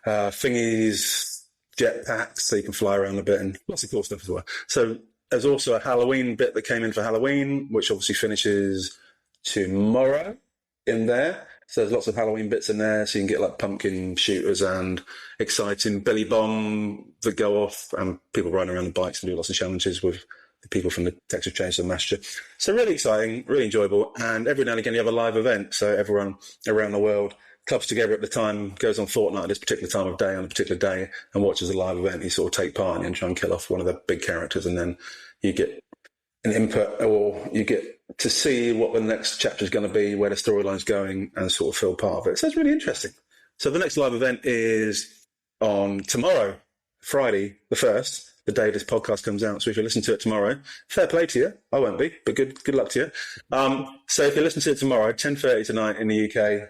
thingies, jetpacks, so you can fly around a bit, and lots of cool stuff as well. So there's also a Halloween bit that came in for Halloween, which obviously finishes tomorrow in there. So there's lots of Halloween bits in there, so you can get like pumpkin shooters and exciting Billy Bomb that go off, and people running around the bikes and do lots of challenges with the people from the Texas Chainsaw Massacre. So really exciting, really enjoyable, and every now and again you have a live event, so everyone around the world clubs together at the time, goes on Fortnite at this particular time of day on a particular day and watches a live event. You sort of take part in it and try and kill off one of the big characters, and then you get an input, or you get to see what the next chapter is going to be, where the storyline's going, and sort of feel part of it. So it's really interesting. So the next live event is on tomorrow, Friday the 1st, the day this podcast comes out. So if you listen to it tomorrow, fair play to you. I won't be, but good luck to you. So if you listen to it tomorrow, 10:30 tonight in the UK,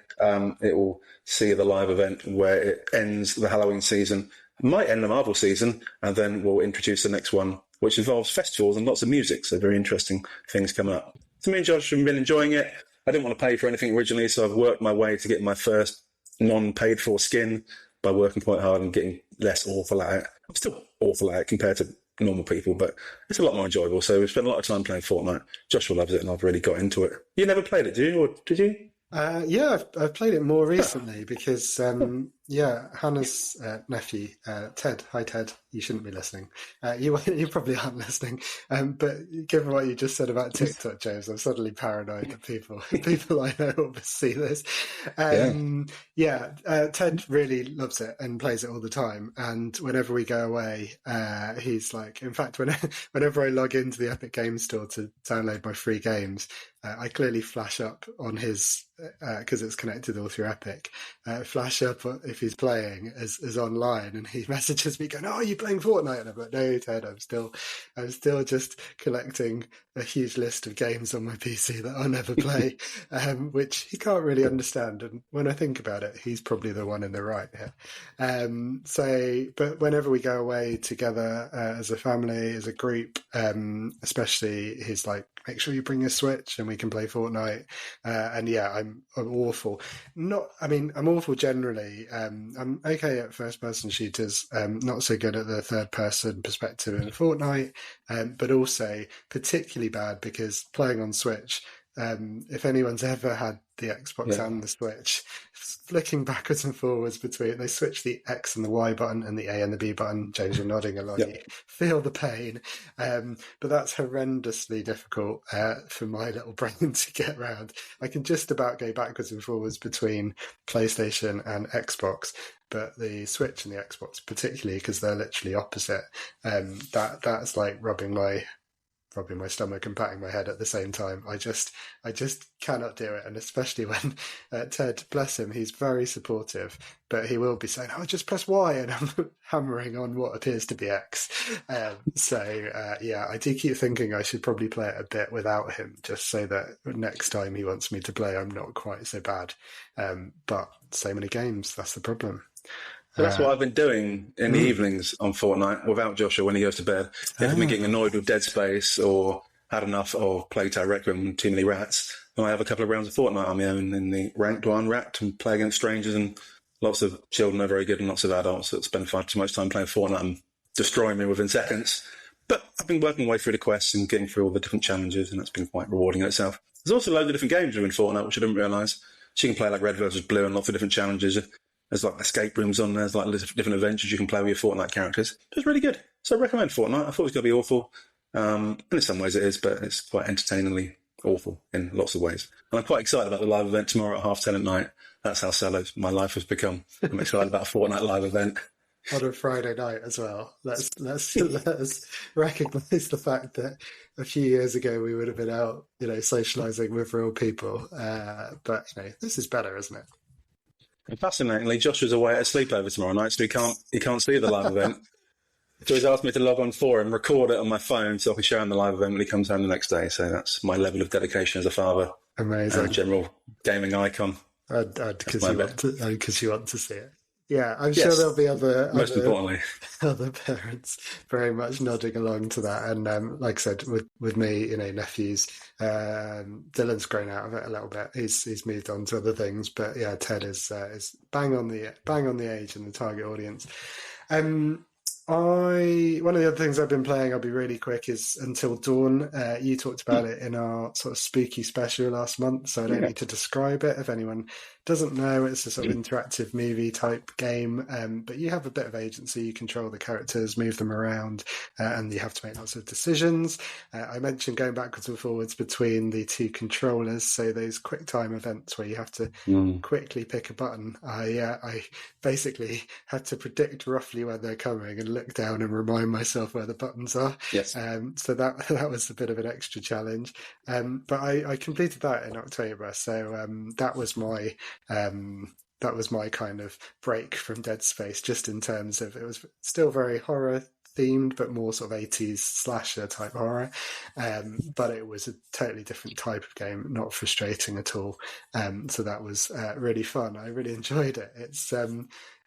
it will see the live event where it ends the Halloween season, might end the Marvel season, and then we'll introduce the next one, which involves festivals and lots of music. So very interesting things coming up. So me and Josh have been enjoying it. I didn't want to pay for anything originally, so I've worked my way to get my first non-paid for skin by working quite hard and getting less awful at it. I'm still awful at it compared to normal people, but it's a lot more enjoyable. So we've spent a lot of time playing Fortnite. Joshua loves it, and I've really got into it. You never played it, did you? Or did you? Yeah, I've played it more recently because, Hannah's nephew, Ted, hi Ted, you shouldn't be listening. You probably aren't listening. But given what you just said about TikTok, James, I'm suddenly paranoid that people I know will see this. Ted really loves it and plays it all the time. And whenever we go away, he's like, in fact, whenever I log into the Epic Games Store to download my free games, I clearly flash up on his, because it's connected all through Epic, flash up if he's playing as online, and he messages me going, "Oh, are you playing Fortnite?" And I'm like, "No, Ted, I'm still just collecting a huge list of games on my PC that I'll never play," which he can't really understand. And when I think about it, he's probably the one in the right here. But whenever we go away together as a family, as a group, especially, he's like, "Make sure you bring a Switch and we can play Fortnite." And yeah, I'm awful. I'm awful generally. I'm okay at first-person shooters. Not so good at the third-person perspective in Fortnite. But also particularly bad because playing on Switch. If anyone's ever had the Xbox and the Switch, flicking backwards and forwards between, they switch the X and the Y button and the A and the B button. James, you're nodding along. You feel the pain. But that's horrendously difficult for my little brain to get around. I can just about go backwards and forwards between PlayStation and Xbox, but the Switch and the Xbox, particularly because they're literally opposite, that's like rubbing my stomach and patting my head at the same time. I just cannot do it. And especially when Ted, bless him, he's very supportive, but he will be saying, "Oh, just press Y," and I'm hammering on what appears to be X. I do keep thinking I should probably play it a bit without him, just so that next time he wants me to play, I'm not quite so bad. But so many games, that's the problem. So that's what I've been doing in the evenings on Fortnite without Joshua when he goes to bed. If I've been getting annoyed with Dead Space or had enough or played Direct with too many rats, then I have a couple of rounds of Fortnite on my own in the ranked or unranked and play against strangers, and lots of children are very good and lots of adults that spend far too much time playing Fortnite and destroying me within seconds. But I've been working my way through the quests and getting through all the different challenges, and that's been quite rewarding in itself. There's also loads of different games within Fortnite, which I didn't realise. So you can play like Red versus Blue and lots of different challenges. There's like escape rooms on there. There's like different adventures you can play with your Fortnite characters. It's really good. So I recommend Fortnite. I thought it was going to be awful. And in some ways it is, but it's quite entertainingly awful in lots of ways. And I'm quite excited about the live event tomorrow at 10:30 at night. That's how shallow my life has become. I'm excited about a Fortnite live event. On a Friday night as well. Let's recognise the fact that a few years ago we would have been out, socialising with real people. But this is better, isn't it? And fascinatingly, Joshua's away at a sleepover tomorrow night, so he can't see the live event. So he's asked me to log on for him, record it on my phone so I can show him the live event when he comes home the next day. So that's my level of dedication as a father. Amazing. And a general gaming icon. Because you want to see it. Yeah, I'm sure there'll be other parents very much nodding along to that. And like I said, with me, nephews, Dylan's grown out of it a little bit. He's moved on to other things, but yeah, Ted is bang on the age and the target audience. One of the other things I've been playing, I'll be really quick, is Until Dawn. You talked about it in our sort of spooky special last month, so I don't need to describe it. If anyone doesn't know, it's a sort of interactive movie type game, but you have a bit of agency. You control the characters, move them around, and you have to make lots of decisions. I mentioned going backwards and forwards between the two controllers, so those quick time events where you have to quickly pick a button. I basically had to predict roughly when they're coming and look down and remind myself where the buttons are. Yes. So that was a bit of an extra challenge. But I completed that in October, so that was my kind of break from Dead Space, just in terms of it was still very horror themed, but more sort of 80s slasher type horror. But it was a totally different type of game, not frustrating at all. So that was really fun. I really enjoyed it.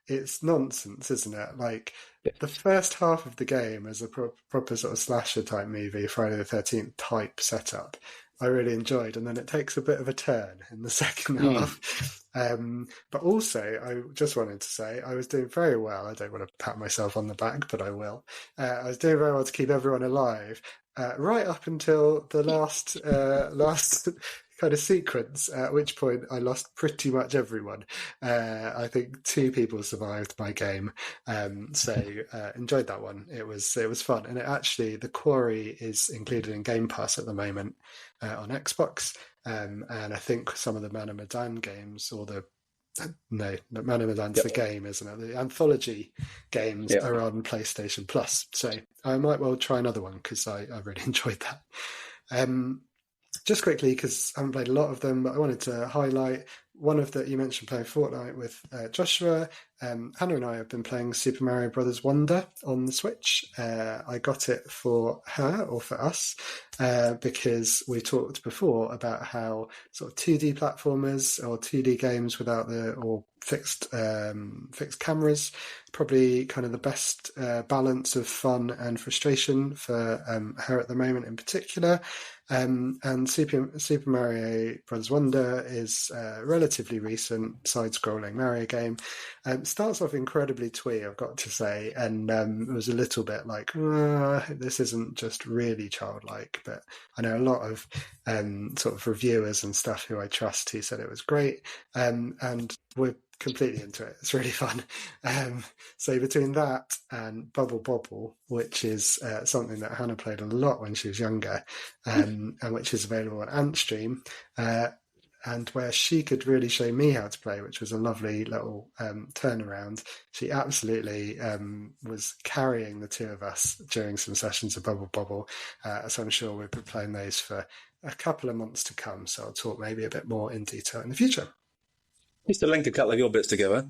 It's nonsense, isn't it? Like the first half of the game is a proper sort of slasher type movie, Friday the 13th type setup. I really enjoyed, and then it takes a bit of a turn in the second half. But also, I just wanted to say I was doing very well. I don't want to pat myself on the back, but I will. I was doing very well to keep everyone alive, right up until the last kind of sequence, at which point I lost pretty much everyone. I think 2 people survived my game, so enjoyed that one. It was fun, and the Quarry is included in Game Pass at the moment on Xbox, and I think some of the Man of Medan games, or Man of Medan's the game, isn't it? The anthology games are on PlayStation Plus, so I might well try another one because I really enjoyed that. Just quickly, because I haven't played a lot of them, but I wanted to highlight one of that you mentioned playing Fortnite with Joshua. Hannah and I have been playing Super Mario Brothers Wonder on the Switch. I got it for her, or for us, because we talked before about how sort of 2D platformers or 2D games without fixed cameras, probably kind of the best balance of fun and frustration for her at the moment in particular. And Super Mario Bros. Wonder is a relatively recent side-scrolling Mario game. Starts off incredibly twee, I've got to say, and it was a little bit like, this isn't just really childlike, but I know a lot of sort of reviewers and stuff who I trust who said it was great, and we're completely into it. It's really fun. So between that and Bubble Bobble, which is something that Hannah played a lot when she was younger, and which is available on Antstream, and where she could really show me how to play, which was a lovely little turnaround. She absolutely was carrying the 2 of us during some sessions of Bubble Bobble, so I'm sure we'll be playing those for a couple of months to come, so I'll talk maybe a bit more in detail in the future. Just to link a couple of your bits together.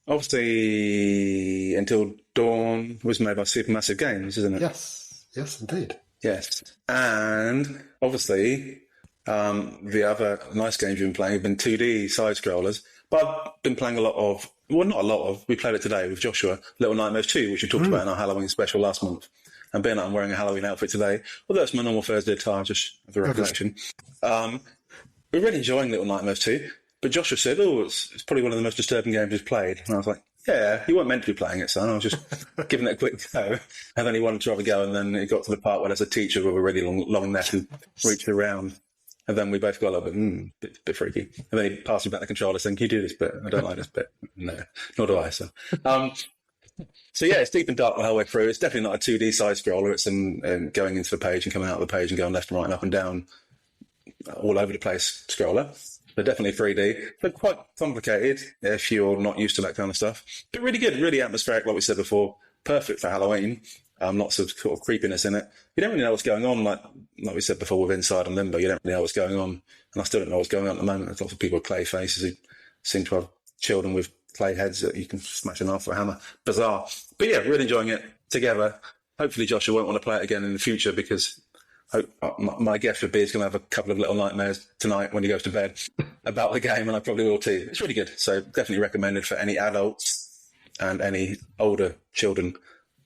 Obviously, Until Dawn was made by Supermassive Games, isn't it? Yes, indeed. Yes. And obviously, the other nice games you've been playing have been 2D side-scrollers, but I've been playing not a lot of, we played it today with Joshua, Little Nightmares 2, which we talked about in our Halloween special last month. And being that I'm wearing a Halloween outfit today, although it's my normal Thursday attire, just as a recollection. We're really enjoying Little Nightmares 2. But Joshua said, it's probably one of the most disturbing games he's played. And I was like, yeah, you weren't meant to be playing it, son. I was just giving it a quick go. And then he wanted to have a go, and then it got to the part where there's a teacher with a really long neck who reached around. And then we both got a little bit freaky. And then he passed me back the controller saying, can you do this bit? I don't like this bit. No, nor do I. So yeah, it's deep and dark the whole way through. It's definitely not a 2D side-scroller. It's going into the page and coming out of the page and going left and right and up and down, all over the place scroller. They're definitely 3D. They're quite complicated if you're not used to that kind of stuff. But really good, really atmospheric, like we said before. Perfect for Halloween. Lots of sort of creepiness in it. You don't really know what's going on, like we said before with Inside and Limbo. You don't really know what's going on. And I still don't know what's going on at the moment. There's lots of people with clay faces who seem to have children with clay heads that you can smash an off with a hammer. Bizarre. But yeah, really enjoying it together. Hopefully Joshua won't want to play it again in the future, because my guess would be he's going to have a couple of little nightmares tonight when he goes to bed about the game, and I probably will too. It's really good. So definitely recommended for any adults and any older children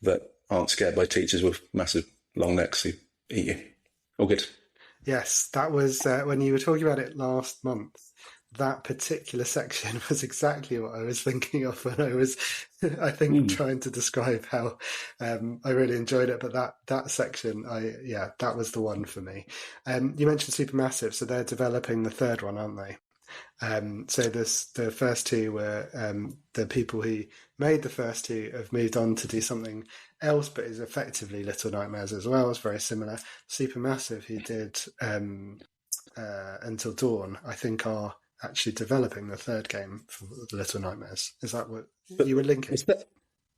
that aren't scared by teachers with massive long necks who eat you. All good. Yes, that was when you were talking about it last month. That particular section was exactly what I was thinking of when I was, I think, trying to describe how I really enjoyed it. But that section, that was the one for me. You mentioned Supermassive, so they're developing the third one, aren't they? So the first 2 were the people who made the first 2 have moved on to do something else, but is effectively Little Nightmares as well. It's very similar. Supermassive, who did Until Dawn, I think are actually developing the third game for the Little Nightmares. Is that what you were linking?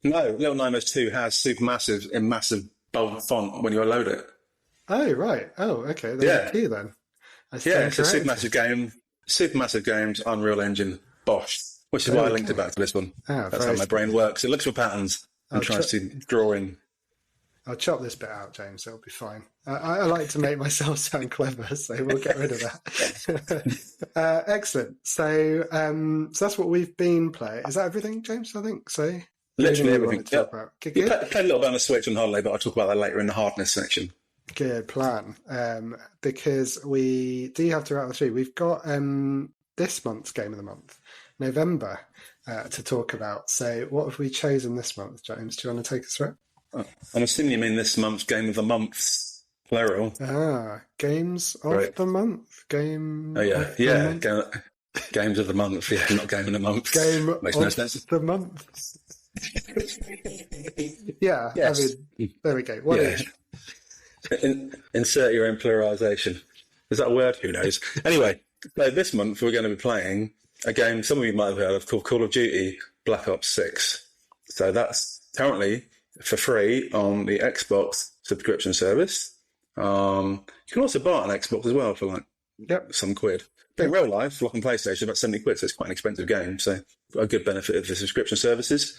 No, Little Nightmares 2 has Supermassive in massive bold font when you load it. Oh, right. Oh, okay. There's a key then. It's a Supermassive Games, Unreal Engine, Bosch, which is why I linked it back to this one. That's how my brain works. It looks for patterns and tries to draw in. I'll chop this bit out, James. It'll be fine. I like to make myself sound clever, so we'll get rid of that. Excellent. So that's what we've been playing. Is that everything, James? I think so. Literally everything. Yep. We played a little bit on the Switch on holiday, but I'll talk about that later in the hardness section. Good plan. Because we do have to rattle through. We've got this month's Game of the Month, November, to talk about. So what have we chosen this month, James? Do you want to take us through it? I'm assuming you mean this month's Game of the Month. plural. Games of Right. the month. Game Oh, yeah. of the Yeah. month. Games of the month. Yeah, not game in the month. Game Makes no of sense. the month. Yeah, I Yes. mean, there we go. One Yeah. each. Insert your own pluralisation. Is that a word? Who knows? Anyway, so this month we're going to be playing a game some of you might have heard of called Call of Duty Black Ops 6. So that's currently for free on the Xbox subscription service. You can also buy it on Xbox as well for like some quid. But in real life, like on PlayStation, about 70 quid, so it's quite an expensive game. So a good benefit of the subscription services.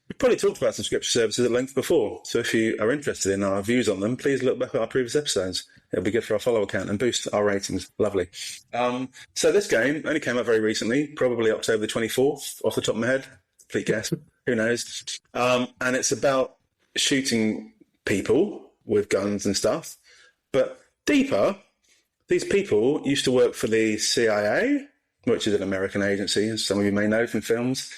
We've probably talked about subscription services at length before, so if you are interested in our views on them, please look back at our previous episodes. It'll be good for our follower count and boost our ratings. Lovely. So this game only came out very recently, probably October the 24th, off the top of my head. Complete guess. Who knows? And it's about shooting people with guns and stuff. But deeper, these people used to work for the CIA, which is an American agency, as some of you may know from films.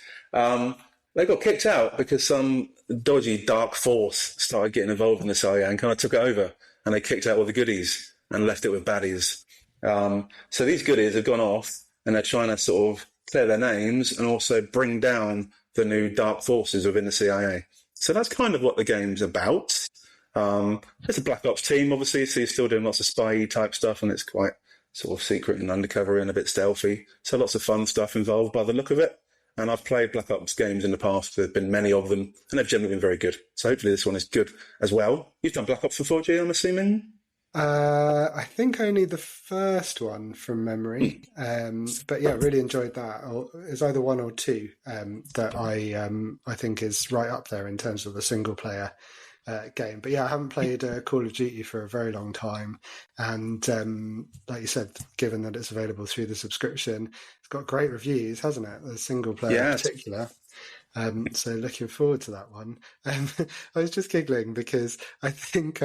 They got kicked out because some dodgy dark force started getting involved in the CIA and kind of took it over, and they kicked out all the goodies and left it with baddies. So these goodies have gone off, and they're trying to sort of clear their names and also bring down the new dark forces within the CIA. So that's kind of what the game's about. It's a Black Ops team, obviously, so you're still doing lots of spy type stuff, and it's quite sort of secret and undercover and a bit stealthy. So lots of fun stuff involved by the look of it. And I've played Black Ops games in the past. There have been many of them, and they've generally been very good. So hopefully this one is good as well. You've done Black Ops before, G, I'm assuming? I think only the first one from memory. But yeah, really enjoyed that. It's either one or two that I think is right up there in terms of the single player game. But yeah, I haven't played Call of Duty for a very long time, and like you said, given that it's available through the subscription, it's got great reviews, hasn't it? The single player in particular. So looking forward to that one. I was just giggling because I think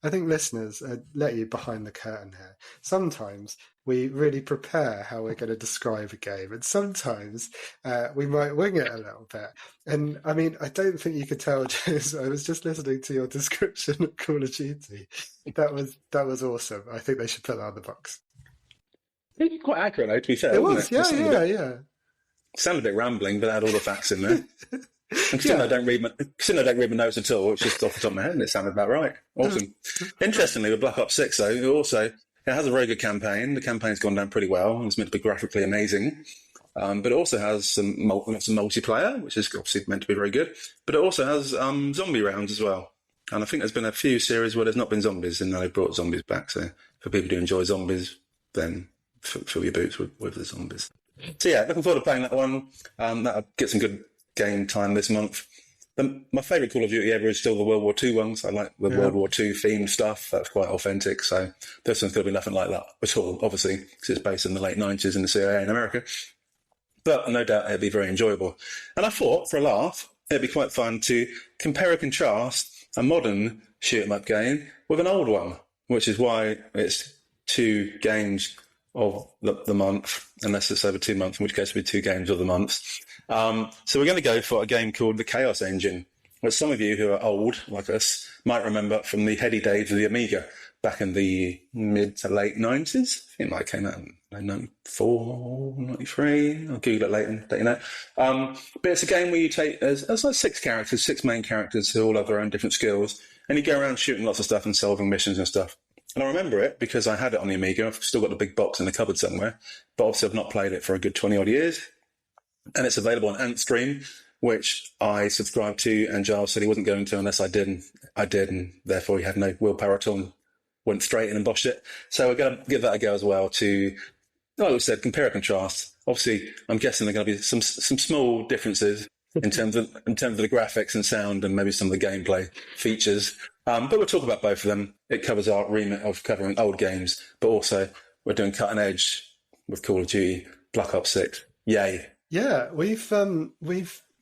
I think listeners let you behind the curtain here. Sometimes we really prepare how we're going to describe a game, and sometimes we might wing it a little bit. And I mean, I don't think you could tell, James. I was just listening to your description of Call of Duty. That was awesome. I think they should put that on the box. It's quite accurate, though, to be fair. It was, yeah. Sounded a bit rambling, but I had all the facts in there. Considering I don't read my notes at all, it's just off the top of my head, and it sounded about right. Awesome. Interestingly, with Black Ops 6, though, it has a very good campaign. The campaign's gone down pretty well, and it's meant to be graphically amazing. But it also has some multiplayer, which is obviously meant to be very good. But it also has zombie rounds as well. And I think there's been a few series where there's not been zombies, and now they've brought zombies back. So for people who enjoy zombies, then fill your boots with the zombies. So yeah, looking forward to playing that one. That'll get some good game time this month. My favourite Call of Duty ever is still the World War II ones. I like the World War II themed stuff. That's quite authentic. So this one's going to be nothing like that at all, obviously, because it's based in the late 90s in the CIA in America. But no doubt it'll be very enjoyable. And I thought, for a laugh, it'd be quite fun to compare and contrast a modern shoot-'em-up game with an old one, which is why it's two games of the month, unless it's over 2 months, in which case it'll be 2 games of the month. So we're going to go for a game called the Chaos Engine, which some of you who are old, like us, might remember from the heady days of the Amiga back in the mid to late 90s. I think it might have came out in 94, 93. I'll Google it later, let you know. But it's a game where you take, there's like 6 main characters who all have their own different skills, and you go around shooting lots of stuff and solving missions and stuff. And I remember it because I had it on the Amiga. I've still got the big box in the cupboard somewhere, but obviously I've not played it for a good 20-odd years. And it's available on Antstream, which I subscribed to, and Giles said he wasn't going to unless I did, and I did, and therefore he had no willpower at all and went straight in and boshed it. So we're going to give that a go as well to, like we said, compare and contrast. Obviously, I'm guessing there are going to be some small differences in terms of the graphics and sound and maybe some of the gameplay features. But we'll talk about both of them. It covers our remit of covering old games, but also we're doing cutting edge with Call of Duty Black Ops 6. Yay. Yeah, we've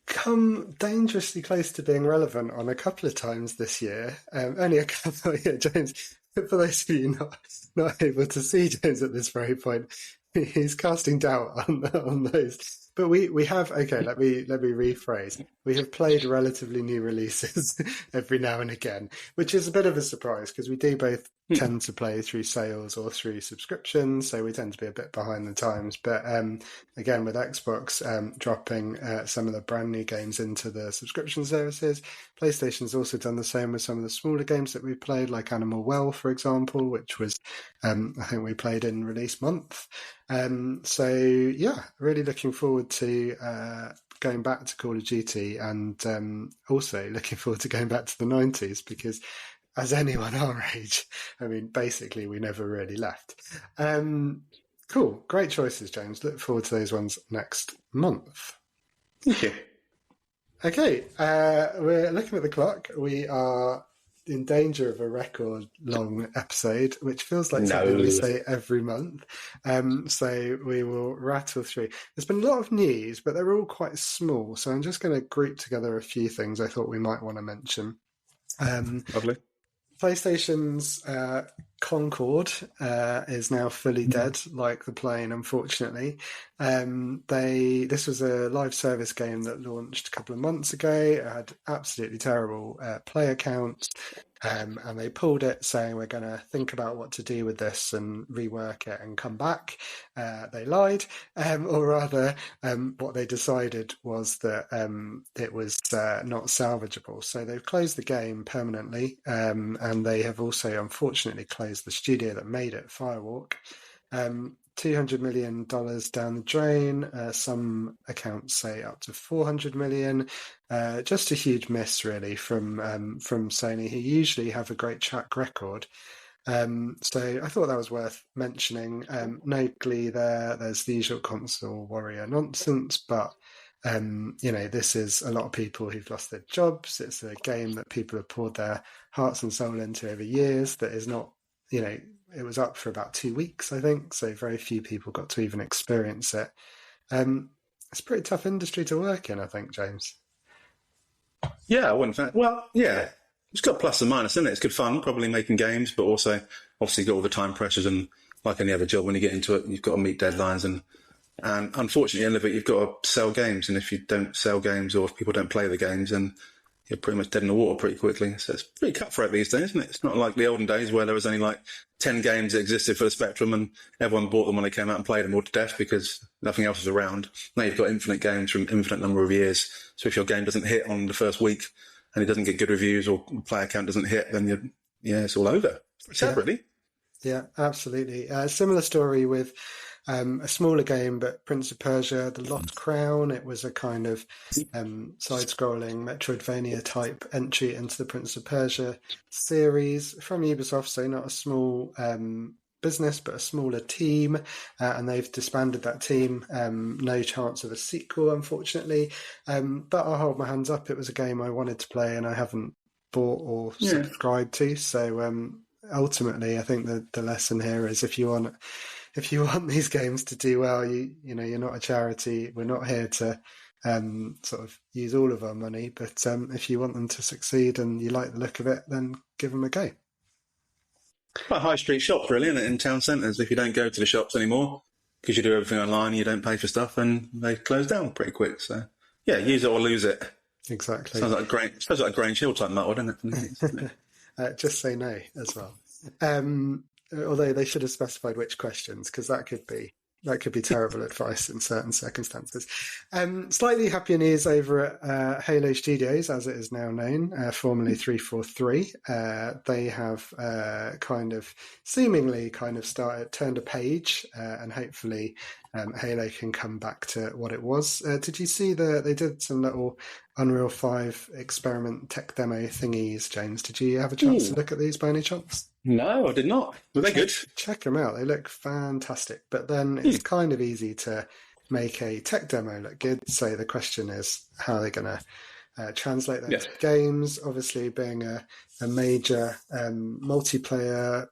come dangerously close to being relevant on a couple of times this year. Only a couple, yeah, James. For those of you not able to see James at this very point, he's casting doubt on those But we have, okay, let me rephrase. We have played relatively new releases every now and again, which is a bit of a surprise because we do both tend to play through sales or through subscriptions, so we tend to be a bit behind the times. But again, with Xbox dropping some of the brand new games into the subscription services, PlayStation's also done the same with some of the smaller games that we played, like Animal Well, for example, which was I think we played in release month. So yeah, really looking forward to going back to Call of Duty, and also looking forward to going back to the 90s, because as anyone our age, I mean, basically we never really left. Cool, great choices, James. Look forward to those ones next month. Thank you. Okay, we're looking at the clock. We are in danger of a record-long episode, which feels like something we say every month. So we will rattle through. There's been a lot of news, but they're all quite small. So I'm just going to group together a few things I thought we might want to mention. Lovely. PlayStation's Concorde is now fully dead, like the plane, unfortunately. This was a live service game that launched a couple of months ago. It had absolutely terrible player counts, and they pulled it, saying we're going to think about what to do with this and rework it and come back. They lied, or rather, what they decided was that it was not salvageable. So they've closed the game permanently, and they have also, unfortunately, closed the studio that made it, Firewalk. $200 million down the drain. Some accounts say up to $400 million. Just a huge miss, really, from Sony, who usually have a great track record. So I thought that was worth mentioning. No glee there. There's the usual console warrior nonsense, but this is a lot of people who've lost their jobs. It's a game that people have poured their hearts and soul into over years that is not, it was up for about 2 weeks, I think, so very few people got to even experience it. It's a pretty tough industry to work in, I think, James. Yeah, I wouldn't think. Well, yeah, it's got plus and minus, isn't it? It's good fun, probably making games, but also obviously got all the time pressures, and like any other job, when you get into it, you've got to meet deadlines, and unfortunately, at the end of it, you've got to sell games, and if you don't sell games or if people don't play the games, then you're pretty much dead in the water pretty quickly. So it's pretty cutthroat these days, isn't it? It's not like the olden days where there was only like 10 games that existed for the Spectrum and everyone bought them when they came out and played them all to death because nothing else was around. Now you've got infinite games from infinite number of years. So if your game doesn't hit on the first week and it doesn't get good reviews or player count doesn't hit, then it's all over. It's sad, really. Yeah, absolutely. Similar story with a smaller game, but Prince of Persia, The Lost Crown. It was a kind of side-scrolling Metroidvania type entry into the Prince of Persia series from Ubisoft, so not a small business, but a smaller team, and they've disbanded that team. No chance of a sequel, unfortunately, but I'll hold my hands up. It was a game I wanted to play and I haven't bought or subscribed to, so ultimately I think the lesson here is if you want these games to do well, you're not a charity. We're not here to sort of use all of our money, but if you want them to succeed and you like the look of it, then give them a go. Quite high street shops, really, isn't it, in town centres? If you don't go to the shops anymore because you do everything online and you don't pay for stuff, and they close down pretty quick. So yeah, use it or lose it. Exactly. Sounds like a Grange Hill type motto, doesn't it? Just say no as well. Although they should have specified which questions, because that could be terrible advice in certain circumstances. Slightly happier news over at Halo Studios, as it is now known, formerly 343. They have seemingly turned a page, and hopefully Halo can come back to what it was. Did you see they did some little Unreal 5 experiment tech demo thingies, James? Did you have a chance to look at these by any chance? No, I did not. Were they good? Check them out. They look fantastic. But then it's kind of easy to make a tech demo look good. So the question is, how are they going to translate that to games? Obviously, being a major multiplayer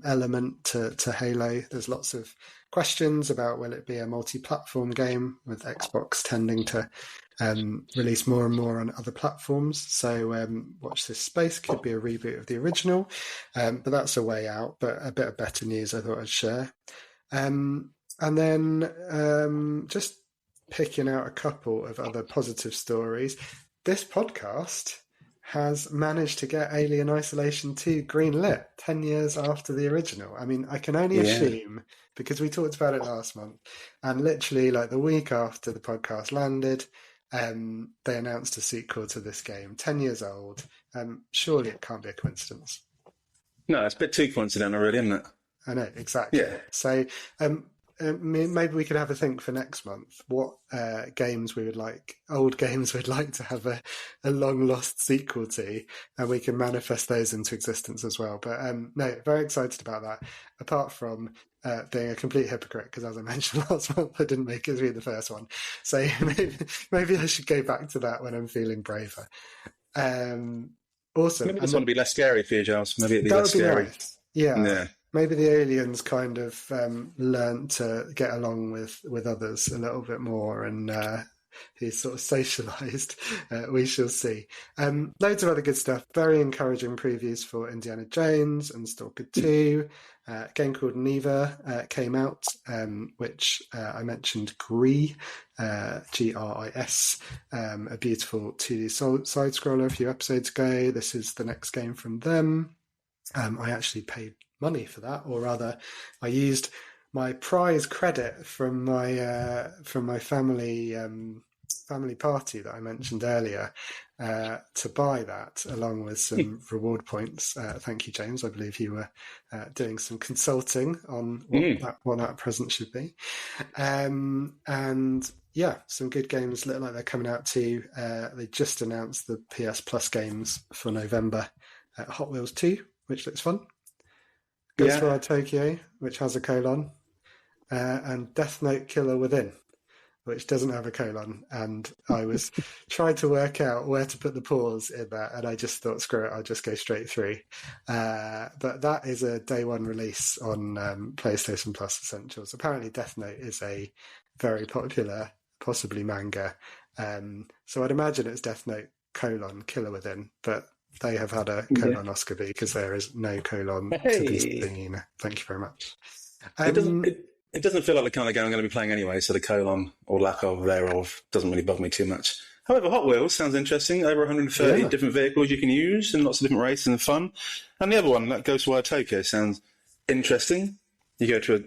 element to Halo, there's lots of questions about will it be a multi-platform game, with Xbox tending to release more and more on other platforms. So watch this space. Could be a reboot of the original, but that's a way out. But a bit of better news I thought I'd share. And then just picking out a couple of other positive stories, this podcast has managed to get Alien Isolation 2 greenlit 10 years after the original. I mean, I can only assume, because we talked about it last month, and literally like the week after the podcast landed, they announced a sequel to this game, 10 years old. Surely it can't be a coincidence. No, it's a bit too coincidental, really, isn't it? I know, exactly. Yeah. So maybe we could have a think for next month what games we would like, old games we'd like to have a long lost sequel to, and we can manifest those into existence as well. But no, very excited about that, apart from being a complete hypocrite, because as I mentioned last month, I didn't make it through the first one. So maybe I should go back to that when I'm feeling braver. Awesome. Maybe this one would be less scary for you, Giles. Maybe it'd be less scary. Nice. Yeah. Maybe the aliens kind of learned to get along with others a little bit more, and he's sort of socialised. We shall see. Loads of other good stuff. Very encouraging previews for Indiana Jones and Stalker 2. A game called Neva came out, which I mentioned, Gris, Gris, a beautiful 2D side-scroller a few episodes ago. This is the next game from them. I actually paid money for that, or rather I used my prize credit from my family party that I mentioned earlier to buy that, along with some reward points. Thank you, James. I believe you were doing some consulting on what that present should be. And yeah, some good games look like they're coming out too. They just announced the PS Plus games for November. Hot Wheels 2, which looks fun. Ghostwire Tokyo, which has a colon, and Death Note Killer Within, which doesn't have a colon. And I was trying to work out where to put the pause in that, and I just thought, screw it, I'll just go straight through. But that is a day one release on PlayStation Plus Essentials. Apparently Death Note is a very popular, possibly manga. So I'd imagine it's Death Note colon Killer Within, but they have had a colonoscopy because there is no colon to be seen. Thank you very much. It doesn't feel like the kind of game I'm going to be playing anyway, so the colon or lack of thereof doesn't really bother me too much. However, Hot Wheels sounds interesting. Over 130 different vehicles you can use and lots of different races and fun. And the other one, that Ghostwire Tokyo, sounds interesting. You go to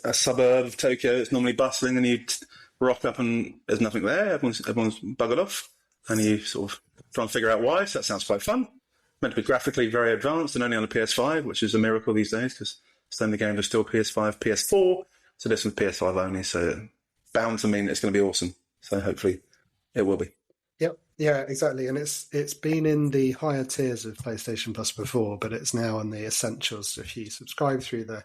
a suburb of Tokyo that's normally bustling, and you rock up and there's nothing there. Everyone's buggered off, and you sort of try and figure out why. So that sounds quite fun. Meant to be graphically very advanced and only on the PS5, which is a miracle these days because so many games are still PS5, PS4. So this was PS5 only, so bound to mean it's going to be awesome. So hopefully it will be. Yep, yeah, exactly. And it's been in the higher tiers of PlayStation Plus before, but it's now on the Essentials. So if you subscribe through the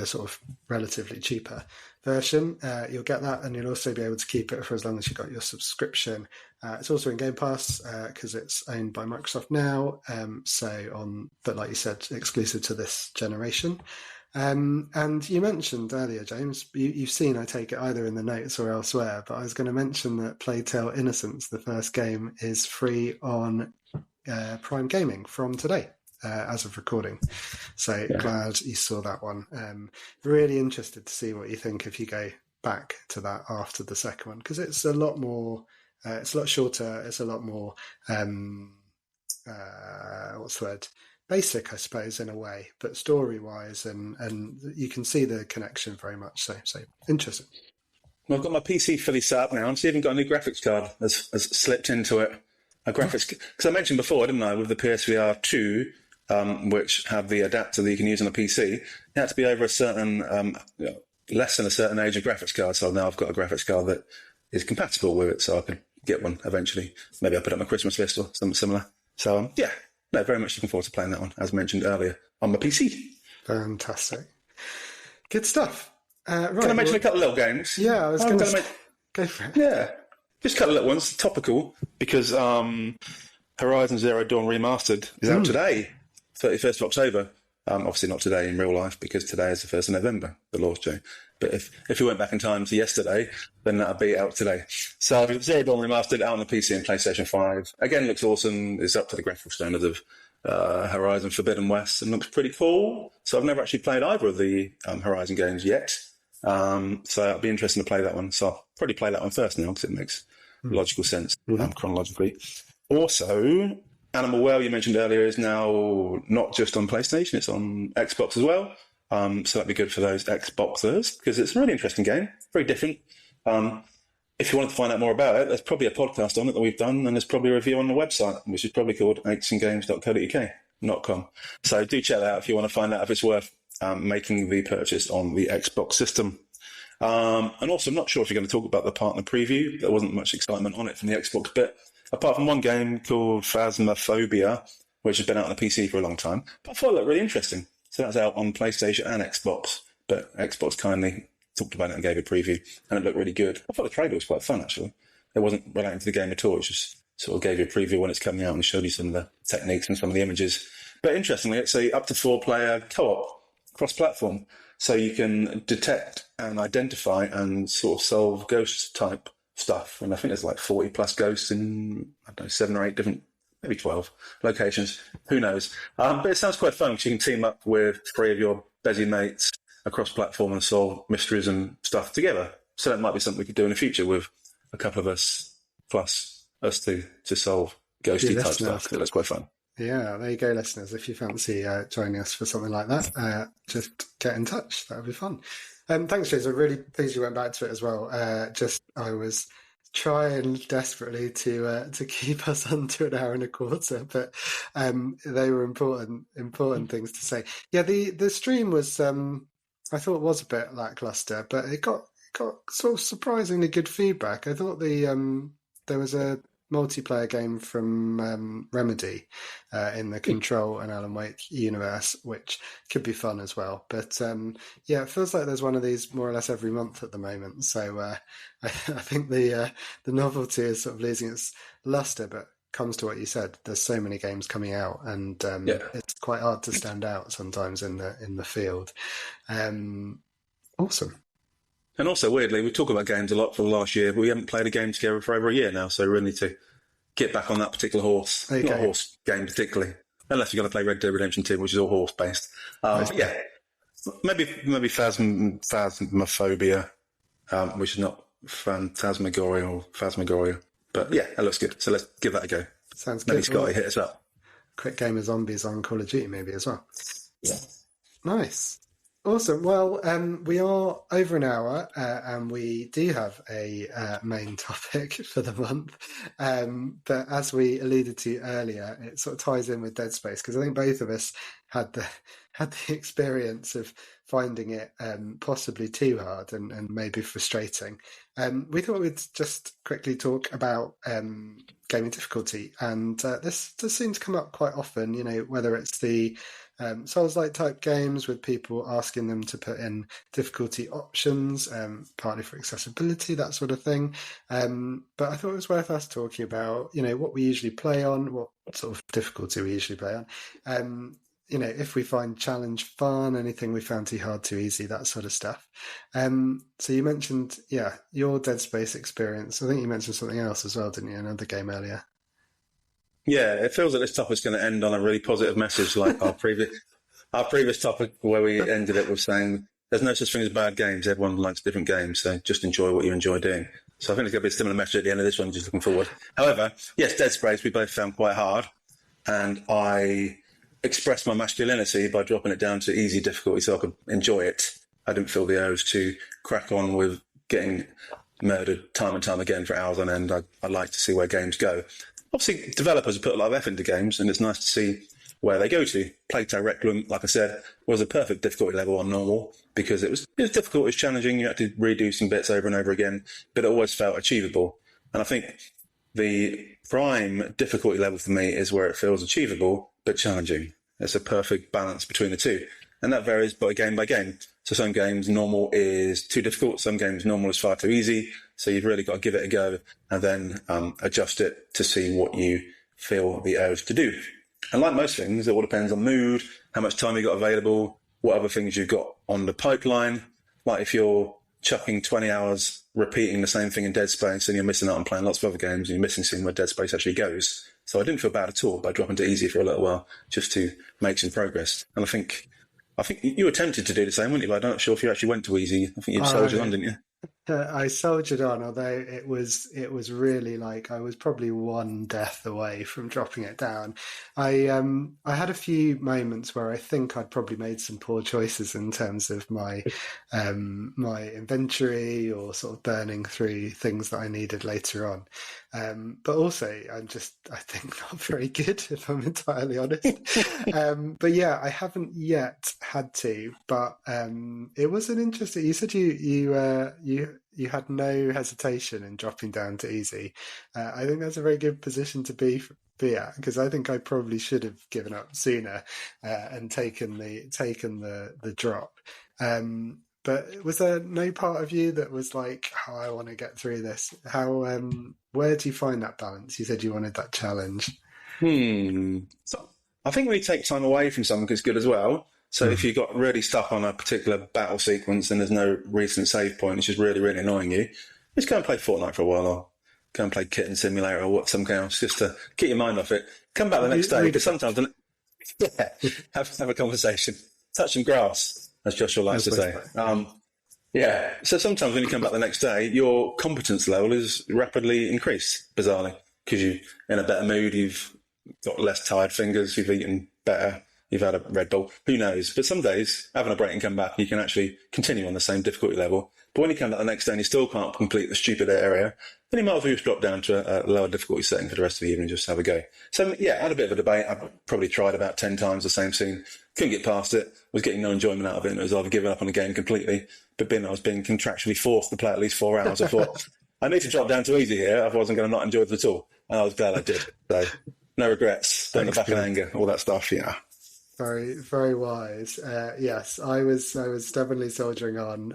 sort of relatively cheaper version, you'll get that, and you'll also be able to keep it for as long as you've got your subscription. It's also in Game Pass because it's owned by Microsoft now. But like you said, exclusive to this generation. And you mentioned earlier, James, you've seen, I take it, either in the notes or elsewhere, but I was going to mention that Plague Tale Innocence, the first game, is free on Prime Gaming from today. As of recording. So glad you saw that one. Really interested to see what you think if you go back to that after the second one, because it's a lot more, it's a lot shorter, it's a lot more, what's the word? Basic, I suppose, in a way, but story-wise, and you can see the connection very much. So interesting. Well, I've got my PC fully set up now, and so even got a new graphics card has slipped into it. A graphics, because I mentioned before, didn't I, with the PSVR 2, which have the adapter that you can use on a PC, you have to be over a certain, less than a certain age of graphics card. So now I've got a graphics card that is compatible with it, so I could get one eventually. Maybe I'll put it on my Christmas list or something similar. So, very much looking forward to playing that one, as mentioned earlier, on my PC. Fantastic. Good stuff. Right, can I mention a couple of little games? Yeah, I was going to go for it. Yeah, just a couple of little ones, topical, because Horizon Zero Dawn Remastered is out today, 31st of October. Obviously not today in real life, because today is the 1st of November, the launch day. But if you went back in time to yesterday, then that would be out today. So Zero Dawn Remastered out on the PC and PlayStation 5. Again, looks awesome. It's up to the graphical standards of Horizon Forbidden West and looks pretty cool. So I've never actually played either of the Horizon games yet. So it'll be interesting to play that one. So I'll probably play that one first now because it makes logical sense chronologically. Also, Animal Well, you mentioned earlier, is now not just on PlayStation, it's on Xbox as well. So that'd be good for those Xboxers because it's a really interesting game, very different. If you wanted to find out more about it, there's probably a podcast on it that we've done, and there's probably a review on the website, which is probably called eggsandgames.co.uk.com. So do check that out if you want to find out if it's worth making the purchase on the Xbox system. And also, I'm not sure if you're going to talk about the partner preview. There wasn't much excitement on it from the Xbox bit, apart from one game called Phasmophobia, which has been out on the PC for a long time. But I thought it looked really interesting. So that's out on PlayStation and Xbox. But Xbox kindly talked about it and gave a preview, and it looked really good. I thought the trailer was quite fun, actually. It wasn't relating to the game at all. It just sort of gave you a preview when it's coming out and showed you some of the techniques and some of the images. But interestingly, it's a up to 4-player co-op, cross-platform. So you can detect and identify and sort of solve ghost-type stuff. And I think there's like 40-plus ghosts in, I don't know, 7 or 8 different, maybe 12 locations. Who knows? But it sounds quite fun because you can team up with 3 of your busy mates across platform and solve mysteries and stuff together. So that might be something we could do in the future with a couple of us plus us to solve ghosty type stuff. That's quite fun. Yeah, there you go, listeners. If you fancy joining us for something like that, just get in touch. That would be fun. Thanks, James. I'm really pleased you went back to it as well. I was trying desperately to keep us under an hour and a quarter, but they were important things to say. Yeah, the stream was I thought was a bit lackluster, but it got sort of surprisingly good feedback. I thought there was a multiplayer game from Remedy in the Control and Alan Wake universe, which could be fun as well. But yeah, it feels like there's one of these more or less every month at the moment. So I think the novelty is sort of losing its luster, but comes to what you said, there's so many games coming out, and it's quite hard to stand out sometimes in the field. Awesome. And also, weirdly, we talk about games a lot for the last year, but we haven't played a game together for over a year now, so we really need to get back on that particular horse. Okay. Not a horse game particularly, unless you're going to play Red Dead Redemption 2, which is all horse-based. Yeah, maybe Phasmophobia, which is not Phantasmagoria or Phasmagoria. But yeah, that looks good, so let's give that a go. Sounds good. Maybe Scotty hit us up. Quick game of zombies on Call of Duty maybe as well. Yeah. Nice. Awesome. Well, we are over an hour, and we do have a main topic for the month. But as we alluded to earlier, it sort of ties in with Dead Space, because I think both of us had the experience of finding it possibly too hard and maybe frustrating. We thought we'd just quickly talk about gaming difficulty, and this does seem to come up quite often, whether it's the Souls-like type games with people asking them to put in difficulty options, partly for accessibility, that sort of thing. But I thought it was worth us talking about, what we usually play on, what sort of difficulty we usually play on. If we find challenge fun, anything we found too hard, too easy, that sort of stuff. So you mentioned, your Dead Space experience. I think you mentioned something else as well, didn't you? Another game earlier. Yeah, it feels like this topic's going to end on a really positive message, like our previous topic, where we ended it with saying there's no such thing as bad games. Everyone likes different games, so just enjoy what you enjoy doing. So I think there's going to be a similar message at the end of this one, just looking forward. However, yes, Dead Space we both found quite hard, and I expressed my masculinity by dropping it down to easy difficulty so I could enjoy it. I didn't feel the urge to crack on with getting murdered time and time again for hours on end. I like to see where games go. Obviously, developers have put a lot of effort into games, and it's nice to see where they go to. Plague Requiem, like I said, was a perfect difficulty level on normal because it was difficult, it was challenging, you had to redo some bits over and over again, but it always felt achievable. And I think the prime difficulty level for me is where it feels achievable but challenging. It's a perfect balance between the two. And that varies by game. So some games normal is too difficult, some games normal is far too easy. So you've really got to give it a go and then adjust it to see what you feel the urge to do. And like most things, it all depends on mood, how much time you've got available, what other things you've got on the pipeline. Like if you're chucking 20 hours repeating the same thing in Dead Space and you're missing out on playing lots of other games and you're missing seeing where Dead Space actually goes. So I didn't feel bad at all by dropping to easy for a little while just to make some progress. And I think I think you were tempted to do the same, weren't you? But I'm not sure if you actually went to easy. I think you soldiered on, didn't you? I soldiered on, although it was really like I was probably one death away from dropping it down. I had a few moments where I think I'd probably made some poor choices in terms of my my inventory or sort of burning through things that I needed later on. But also, I think not very good, if I'm entirely honest. But yeah, I haven't yet had to. But it was an interesting. You said you had no hesitation in dropping down to easy. I think that's a very good position to be at, because I think I probably should have given up sooner and taken the drop. But was there no part of you that was like, "Oh, I want to get through this"? Where do you find that balance? You said you wanted that challenge. So I think when you take time away from something, it's good as well. So if you got really stuck on a particular battle sequence and there's no recent save point, it's just really, really annoying you, just go and play Fortnite for a while, or go and play Kitten Simulator or something else, just to get your mind off it. Come back the next day, because sometimes, have a conversation. Touch some grass, as Joshua likes to say. So sometimes when you come back the next day, your competence level is rapidly increased, bizarrely, because you're in a better mood, you've got less tired fingers, you've eaten better, you've had a Red Bull, who knows? But some days, having a break and come back, you can actually continue on the same difficulty level. But when you come back the next day and you still can't complete the stupid area, then you might as well just drop down to a lower difficulty setting for the rest of the evening and just have a go. So yeah, I had a bit of a debate. I probably tried about 10 times the same scene. Couldn't get past it. Was getting no enjoyment out of it. And it was either giving up on the game completely, but I was being contractually forced to play at least 4 hours. I thought, I need to drop down to easy here, otherwise I'm going to not enjoy it at all. And I was glad I did. So no regrets. Don't look back in anger, all that stuff, yeah. Very, very wise. Yes, I was stubbornly soldiering on,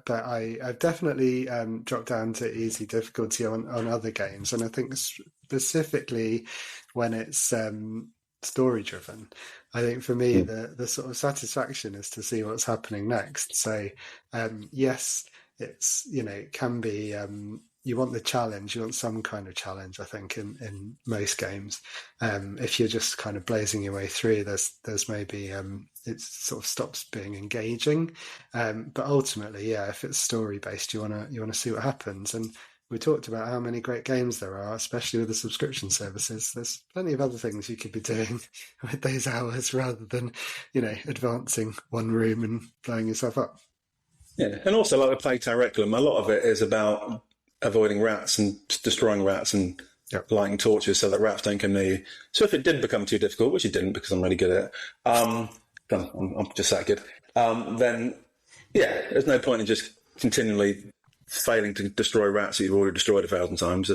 but I've definitely dropped down to easy difficulty on other games, and I think specifically when it's story driven. I think for me the sort of satisfaction is to see what's happening next. So yes, it's it can be. You want the challenge, you want some kind of challenge, I think, in most games. If you're just kind of blazing your way through, there's maybe it sort of stops being engaging. But ultimately, yeah, if it's story based, you wanna see what happens. And we talked about how many great games there are, especially with the subscription services. There's plenty of other things you could be doing with those hours rather than, advancing one room and blowing yourself up. Yeah, and also like the Plague Tale Requiem, a lot of it is about avoiding rats and destroying rats and lighting torches so that rats don't come near you. So if it did become too difficult, which it didn't because I'm really good at it, I'm just that good, then yeah, there's no point in just continually failing to destroy rats that you've already destroyed 1,000 times.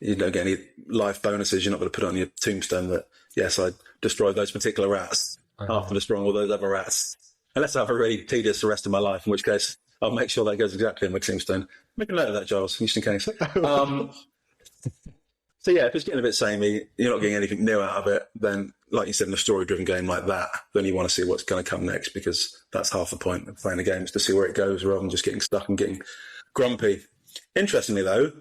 You don't get any life bonuses. You're not going to put on your tombstone that, yes, I destroyed those particular rats after destroying all those other rats. Unless I have a really tedious the rest of my life, in which case I'll make sure that goes exactly in my tombstone. Make a note of that, Giles, just in case. So yeah, if it's getting a bit samey, you're not getting anything new out of it, then like you said, in a story-driven game like that, then you want to see what's going to come next, because that's half the point of playing the game, is to see where it goes rather than just getting stuck and getting grumpy. Interestingly, though,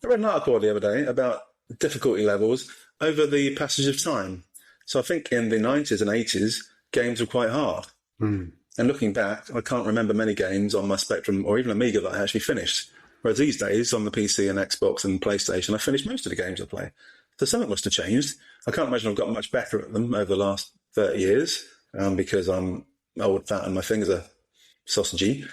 I read an article the other day about difficulty levels over the passage of time. So I think in the 90s and 80s, games were quite hard. And looking back, I can't remember many games on my Spectrum or even Amiga that I actually finished. Whereas these days, on the PC and Xbox and PlayStation, I finished most of the games I play. So something must have changed. I can't imagine I've got much better at them over the last 30 years because I'm old, fat, and my fingers are sausagey.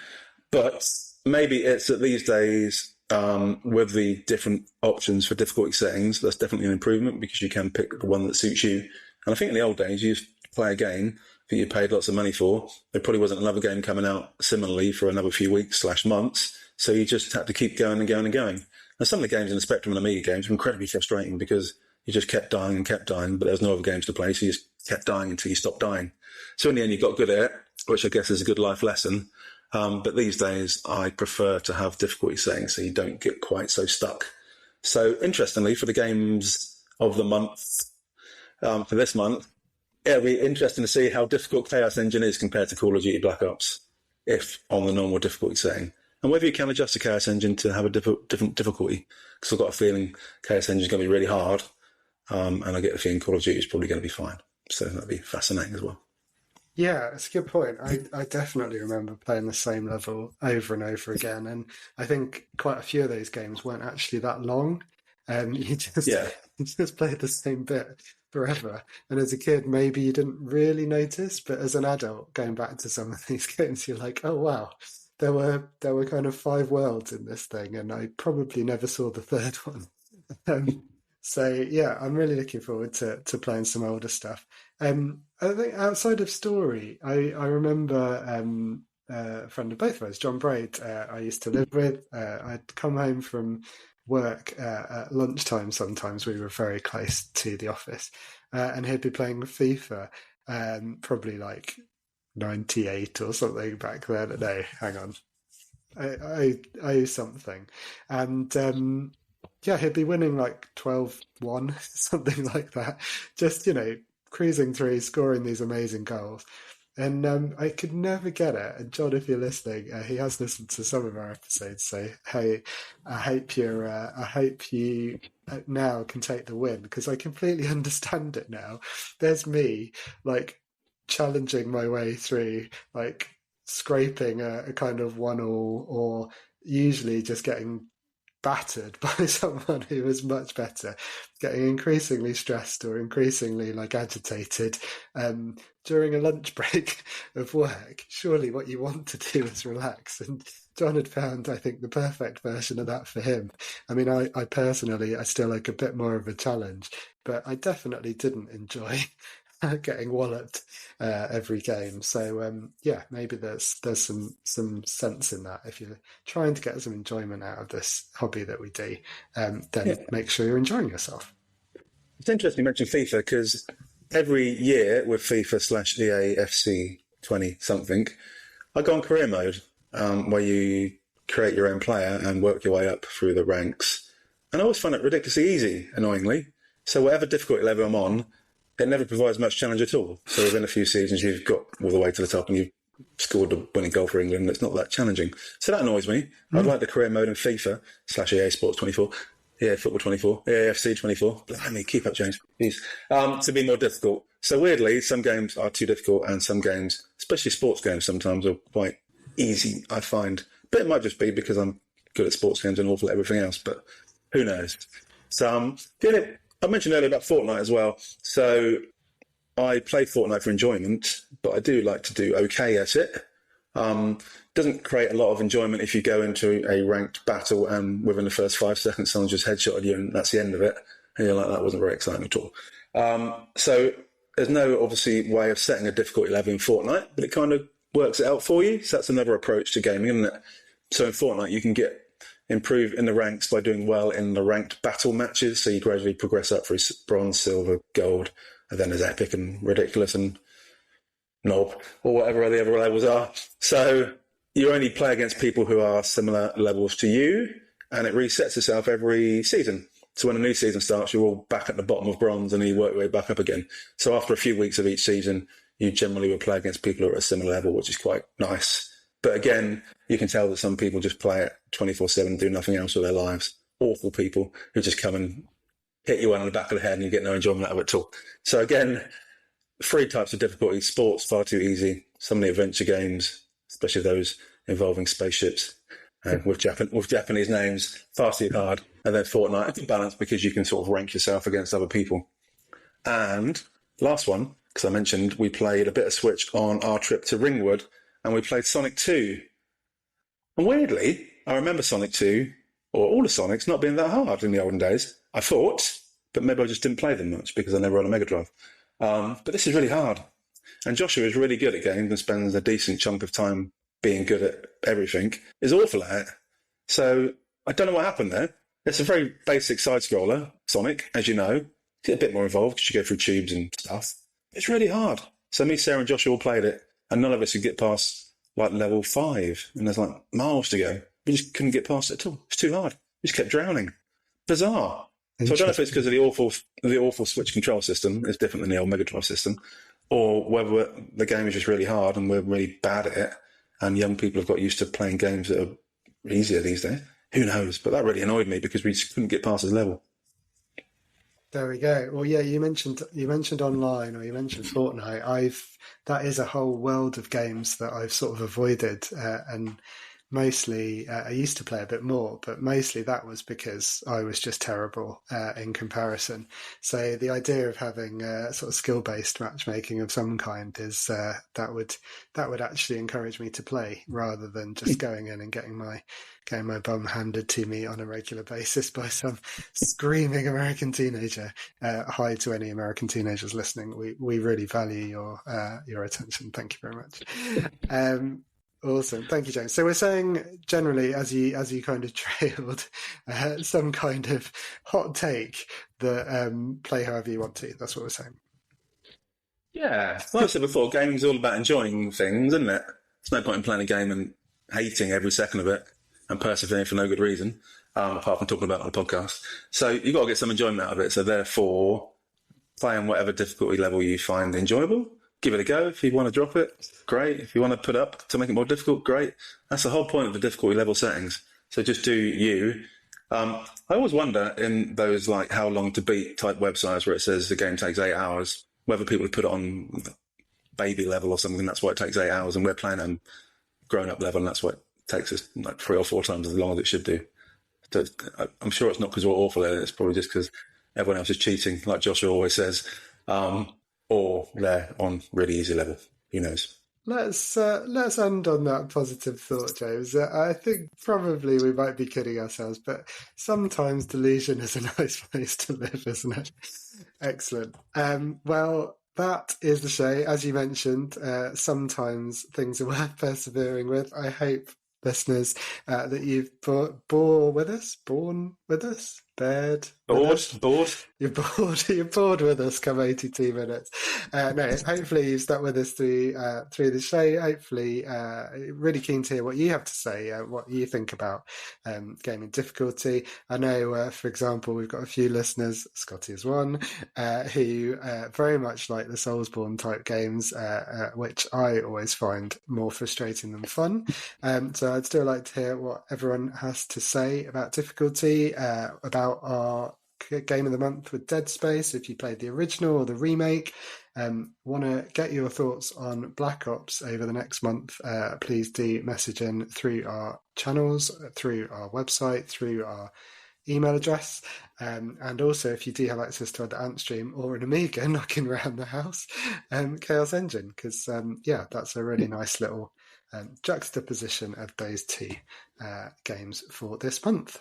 But maybe it's that these days, with the different options for difficulty settings, that's definitely an improvement because you can pick the one that suits you. And I think in the old days, you used to play a game that you paid lots of money for. There probably wasn't another game coming out similarly for another few weeks/months. So you just had to keep going and going and going. And some of the games in the Spectrum and Amiga games were incredibly frustrating because you just kept dying and kept dying, but there was no other games to play, so you just kept dying until you stopped dying. So in the end, you got good at it, which I guess is a good life lesson. But these days, I prefer to have difficulty settings so you don't get quite so stuck. So interestingly, for the games of the month, for this month, it'll be interesting to see how difficult Chaos Engine is compared to Call of Duty Black Ops, if on the normal difficulty setting. And whether you can adjust the Chaos Engine to have a different difficulty, because I've got a feeling Chaos Engine is going to be really hard, and I get the feeling Call of Duty is probably going to be fine. So that'll be fascinating as well. Yeah, it's a good point. I definitely remember playing the same level over and over again, and I think quite a few of those games weren't actually that long. You just Yeah. you just played the same bit forever. And as a kid, maybe you didn't really notice, but as an adult, going back to some of these games, you're like, oh wow, there were kind of five worlds in this thing, and I probably never saw the third one. Um, so yeah, I'm really looking forward to playing some older stuff. I think outside of story, I remember a friend of both of us, John Braid, I used to live with. I'd come home from work at lunchtime. Sometimes we were very close to the office, and he'd be playing FIFA, probably like 98 or something back then. No, hang on. I owe something. And yeah, he'd be winning like 12-1, something like that. Just, cruising through, scoring these amazing goals. And I could never get it. And John, if you're listening, he has listened to some of our episodes. So hey, I hope you now can take the win, because I completely understand it now. There's me, like challenging my way through, like scraping a kind of 1-1, or usually just getting battered by someone who was much better, getting increasingly stressed or increasingly like agitated during a lunch break of work. Surely what you want to do is relax. And John had found, I think, the perfect version of that for him. I mean, I personally, I still like a bit more of a challenge, but I definitely didn't enjoy getting walloped every game. So yeah, maybe there's some sense in that. If you're trying to get some enjoyment out of this hobby that we do, then make sure you're enjoying yourself. It's interesting you mentioned FIFA, because every year with FIFA/EA FC 20 something, I go on career mode, where you create your own player and work your way up through the ranks. And I always find it ridiculously easy, annoyingly. So whatever difficulty level I'm on, it never provides much challenge at all. So within a few seasons, you've got all the way to the top and you've scored a winning goal for England. It's not that challenging. So that annoys me. I'd like the career mode in FIFA/EA Sports 24, EA Football 24, EAFC 24. Blimey, keep up, James, please. To be more difficult. So weirdly, some games are too difficult, and some games, especially sports games, sometimes are quite easy, I find. But it might just be because I'm good at sports games and awful at everything else, but who knows? So I mentioned earlier about Fortnite as well. So I play Fortnite for enjoyment, but I do like to do okay at it. Doesn't create a lot of enjoyment if you go into a ranked battle and within the first 5 seconds someone just headshotted you and that's the end of it. And you're like, that wasn't very exciting at all. So there's no obviously way of setting a difficulty level in Fortnite, but it kind of works it out for you. So that's another approach to gaming, isn't it? So in Fortnite you can improve in the ranks by doing well in the ranked battle matches. So you gradually progress up through bronze, silver, gold, and then there's epic and ridiculous and knob, or whatever the other levels are. So you only play against people who are similar levels to you, and it resets itself every season. So when a new season starts, you're all back at the bottom of bronze and you work your way back up again. So after a few weeks of each season, you generally will play against people who are at a similar level, which is quite nice. But again, you can tell that some people just play it 24/7, do nothing else with their lives. Awful people who just come and hit you on the back of the head and you get no enjoyment out of it at all. So again, 3 types of difficulty. Sports, far too easy. Some of the adventure games, especially those involving spaceships and with Japanese names, far too hard. And then Fortnite, it's a balance because you can sort of rank yourself against other people. And last one, because I mentioned we played a bit of Switch on our trip to Ringwood, and we played Sonic 2. And weirdly, I remember Sonic 2, or all the Sonics, not being that hard in the olden days. I thought, but maybe I just didn't play them much because I never had a Mega Drive. But this is really hard. And Joshua is really good at games and spends a decent chunk of time being good at everything. Is awful at it. So I don't know what happened there. It's a very basic side-scroller, Sonic, as you know. You get a bit more involved because you go through tubes and stuff. It's really hard. So me, Sarah and Joshua all played it, and none of us could get past like level 5, and there's like miles to go. We just couldn't get past it at all. It's too hard. We just kept drowning. Bizarre. So I don't know if it's because of the awful Switch control system. It's different than the old Mega Drive system, or whether the game is just really hard and we're really bad at it, and young people have got used to playing games that are easier these days. Who knows? But that really annoyed me because we just couldn't get past his level. There we go. Well, yeah, you mentioned online, or you mentioned Fortnite. That is a whole world of games that I've sort of avoided, and mostly I used to play a bit more, but mostly that was because I was just terrible in comparison. So the idea of having sort of skill-based matchmaking of some kind is that would actually encourage me to play rather than just going in and getting my bum handed to me on a regular basis by some screaming American teenager. Hi to any American teenagers listening. We really value your attention. Thank you very much. Awesome. Thank you, James. So we're saying generally, as you kind of trailed, some kind of hot take that play however you want to. That's what we're saying. Yeah. Like I said before, gaming's all about enjoying things, isn't it? There's no point in playing a game and hating every second of it and persevering for no good reason, apart from talking about it on a podcast. So you've got to get some enjoyment out of it. So therefore, play on whatever difficulty level you find enjoyable. Give it a go. If you want to drop it, great. If you want to put up to make it more difficult, great. That's the whole point of the difficulty level settings. So just do you. I always wonder in those like how long to beat type websites where it says the game takes 8 hours, whether people put it on baby level or something, that's why it takes 8 hours, and we're playing on grown up level, and that's why it takes us like 3 or 4 times as long as it should do. So I'm sure it's not because we're awful at it. It's probably just because everyone else is cheating, like Joshua always says. Or they're on really easy level. Who knows? Let's end on that positive thought, James. I think probably we might be kidding ourselves, but sometimes delusion is a nice place to live, isn't it? Excellent. Well, that is the show. As you mentioned, sometimes things are worth persevering with. I hope, listeners, that you've borne with us. You're bored with us come 82 minutes. No, hopefully you've stuck with us through the show. Hopefully, really keen to hear what you have to say, what you think about gaming difficulty. I know, for example, we've got a few listeners, Scotty is one, who very much like the Soulsborne type games, which I always find more frustrating than fun. So I'd still like to hear what everyone has to say about difficulty, about our game of the month with Dead Space, if you played the original or the remake. Want to get your thoughts on Black Ops over the next month, please do message in through our channels, through our website, through our email address, and also if you do have access to the Ant stream or an Amiga knocking around the house, Chaos Engine, because that's a really nice little juxtaposition of those two games for this month.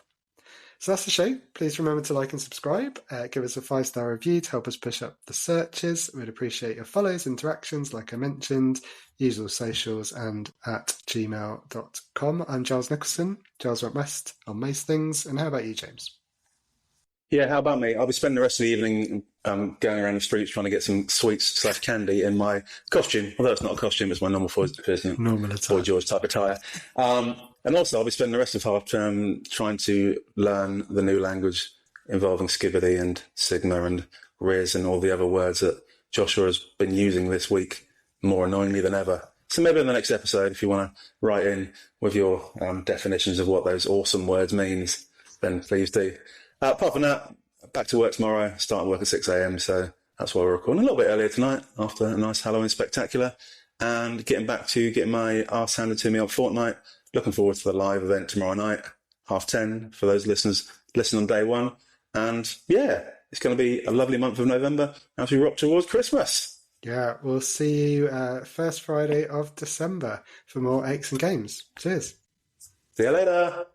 So that's the show. Please remember to like and subscribe. Give us a 5-star review to help us push up the searches. We'd appreciate your follows, interactions, like I mentioned, usual socials, and at gmail.com. I'm Giles Nicholson. Giles went west on most things. And how about you, James? Yeah, how about me? I'll be spending the rest of the evening going around the streets trying to get some sweets/candy in my costume. Although it's not a costume, it's my normal Boy George type attire. And also, I'll be spending the rest of half term trying to learn the new language involving Skibbity and Sigma and Riz and all the other words that Joshua has been using this week more annoyingly than ever. So maybe in the next episode, if you want to write in with your definitions of what those awesome words means, then please do. Apart from that, back to work tomorrow, starting work at 6 a.m, so that's why we're recording a little bit earlier tonight after a nice Halloween spectacular, and getting back to getting my arse handed to me on Fortnite. Looking forward to the live event tomorrow night, 10:30 for those listeners listening on day one. And yeah, it's going to be a lovely month of November as we rock towards Christmas. Yeah, we'll see you first Friday of December for more Aches and Games. Cheers. See you later.